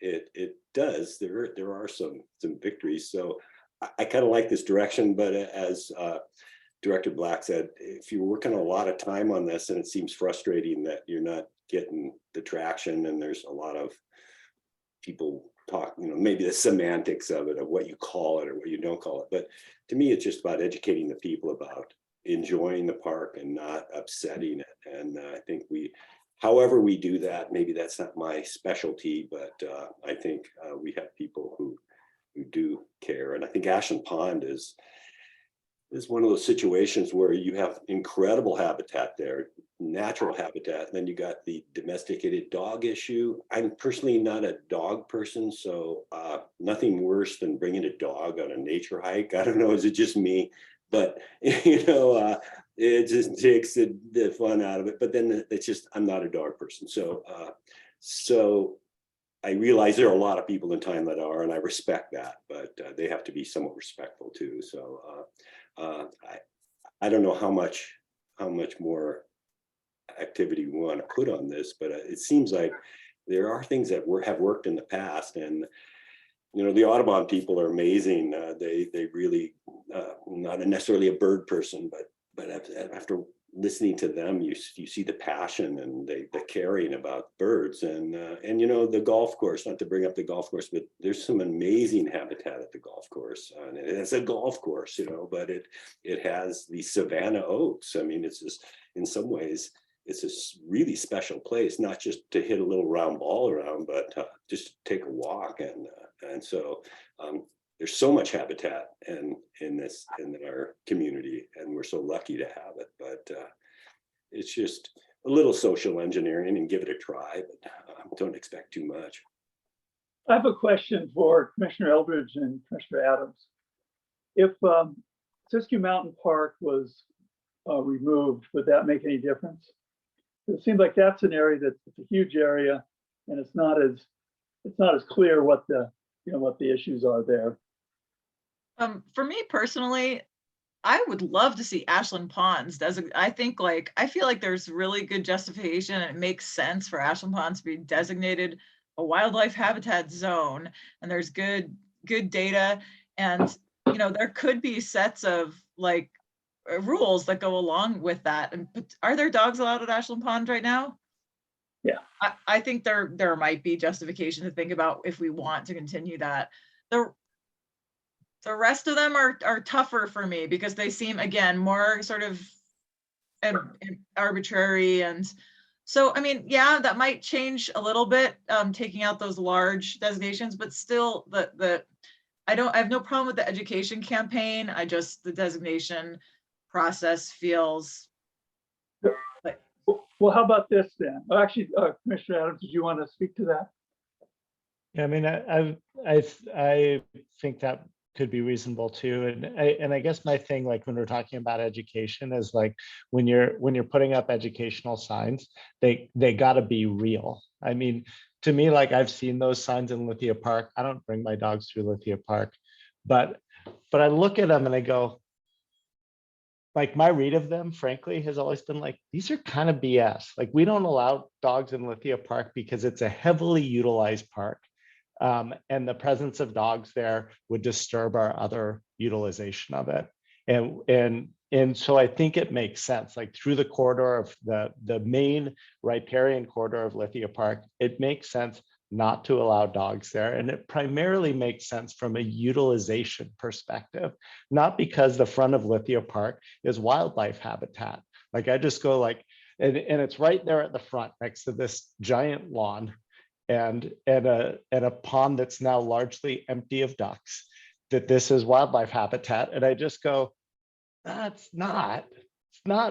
it does. There are some victories. So I kind of like this direction, but as Director Black said, if you're working a lot of time on this and it seems frustrating that you're not getting the traction, and there's a lot of people talk, maybe the semantics of it, of what you call it or what you don't call it. But to me, it's just about educating the people about enjoying the park and not upsetting it. And I think however we do that, maybe that's not my specialty, but I think we have people who do care. And I think Ashland Pond is one of those situations where you have incredible habitat there, natural habitat, and then you got the domesticated dog issue. I'm personally not a dog person, so nothing worse than bringing a dog on a nature hike. I don't know, is it just me? But it just takes the fun out of it. But then it's just, I'm not a dog person. So I realize there are a lot of people in town that are, and I respect that, but they have to be somewhat respectful too. So I don't know how much more activity we want to put on this, but it seems like there are things that have worked in the past. And the Audubon people are amazing. They really, not necessarily a bird person, but after listening to them, you see the passion and the caring about birds. And the golf course, not to bring up the golf course, but there's some amazing habitat at the golf course. And it's a golf course, but it has the Savannah oaks. I mean, it's just, in some ways, it's a really special place, not just to hit a little round ball around, but just to take a walk. And so there's so much habitat in our community, and we're so lucky to have it. But it's just a little social engineering, and give it a try, but don't expect too much. I have a question for Commissioner Eldridge and Commissioner Adams. If Siskiyou Mountain Park was removed, would that make any difference? It seems like that's an area that's a huge area, and it's not as clear what the issues are there. For me personally, I would love to see Ashland Ponds. I feel like there's really good justification, and it makes sense for Ashland Ponds to be designated a wildlife habitat zone, and there's good data, and there could be sets of rules that go along with that. And are there dogs allowed at Ashland Pond right now? Yeah, I think there might be justification to think about if we want to continue that. The rest of them are tougher for me because they seem, again, more sort of arbitrary. And so, I mean, yeah, that might change a little bit, taking out those large designations, but still I have no problem with the education campaign. The designation process feels. Well, how about this then? Oh, actually, Commissioner Adams, did you want to speak to that? Yeah, I mean, I think that could be reasonable too. And I guess my thing, like when we're talking about education, is like when you're putting up educational signs, they got to be real. I mean, to me, like I've seen those signs in Lithia Park. I don't bring my dogs through Lithia Park, but I look at them and I go, like my read of them, frankly, has always been like, these are kind of BS. Like we don't allow dogs in Lithia Park because it's a heavily utilized park. And the presence of dogs there would disturb our other utilization of it. And so I think it makes sense, like through the corridor of the main riparian corridor of Lithia Park, it makes sense not to allow dogs there. And it primarily makes sense from a utilization perspective, not because the front of Lithia Park is wildlife habitat. Like I just go like, and it's right there at the front next to this giant lawn and a pond that's now largely empty of ducks, that this is wildlife habitat. And I just go, it's not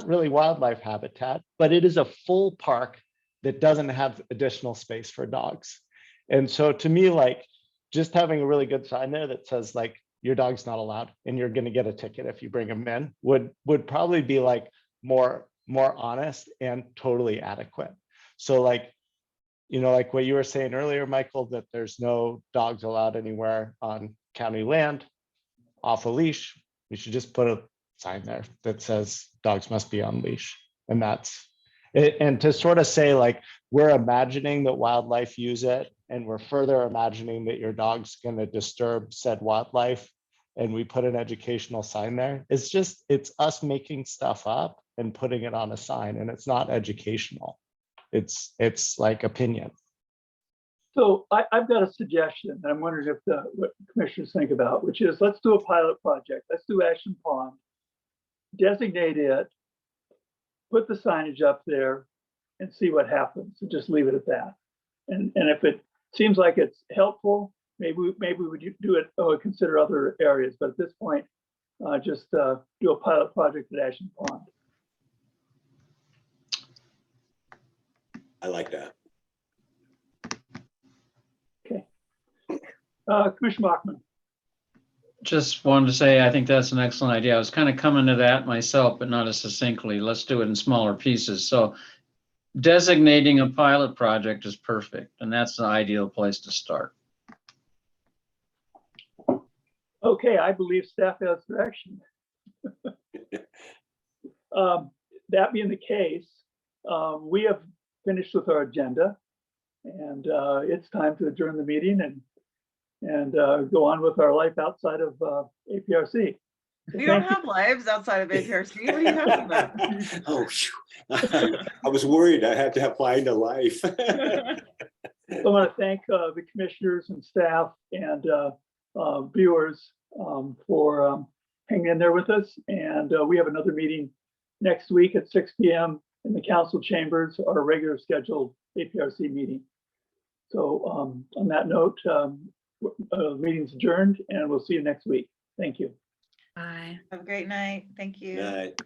really wildlife habitat, but it is a full park that doesn't have additional space for dogs. And so to me, like just having a really good sign there that says like your dog's not allowed and you're going to get a ticket if you bring them in would probably be like more honest and totally adequate. So like, you know, like what you were saying earlier, Michael, that there's no dogs allowed anywhere on county land off a leash. We should just put a sign there that says dogs must be on leash. And that's it. And to sort of say like, we're imagining that wildlife use it, and we're further imagining that your dog's going to disturb said wildlife, and we put an educational sign there. It's us making stuff up and putting it on a sign, and it's not educational. It's like opinion. So I've got a suggestion, and I'm wondering if what commissioners think about, which is let's do a pilot project. Let's do Ashland Pond, designate it, put the signage up there, and see what happens. And just leave it at that. And if it seems like it's helpful, maybe we would do it or consider other areas. But at this point, just do a pilot project at Ashland Pond. I like that. Okay. Commissioner Bachman. Just wanted to say, I think that's an excellent idea. I was kind of coming to that myself, but not as succinctly. Let's do it in smaller pieces. So designating a pilot project is perfect, and that's the ideal place to start. Okay, I believe staff has direction. That being the case, we have finished with our agenda, and it's time to adjourn the meeting and go on with our life outside of APRC. So We don't thank you. have lives outside of APRC. What are you talking about? Oh, phew. I was worried I had to find a life. I want to thank the commissioners and staff and viewers for hanging in there with us. And we have another meeting next week at 6 p.m. in the council chambers, our regular scheduled APRC meeting. So on that note, meeting's adjourned, and we'll see you next week. Thank you. Bye. Have a great night. Thank you. Right.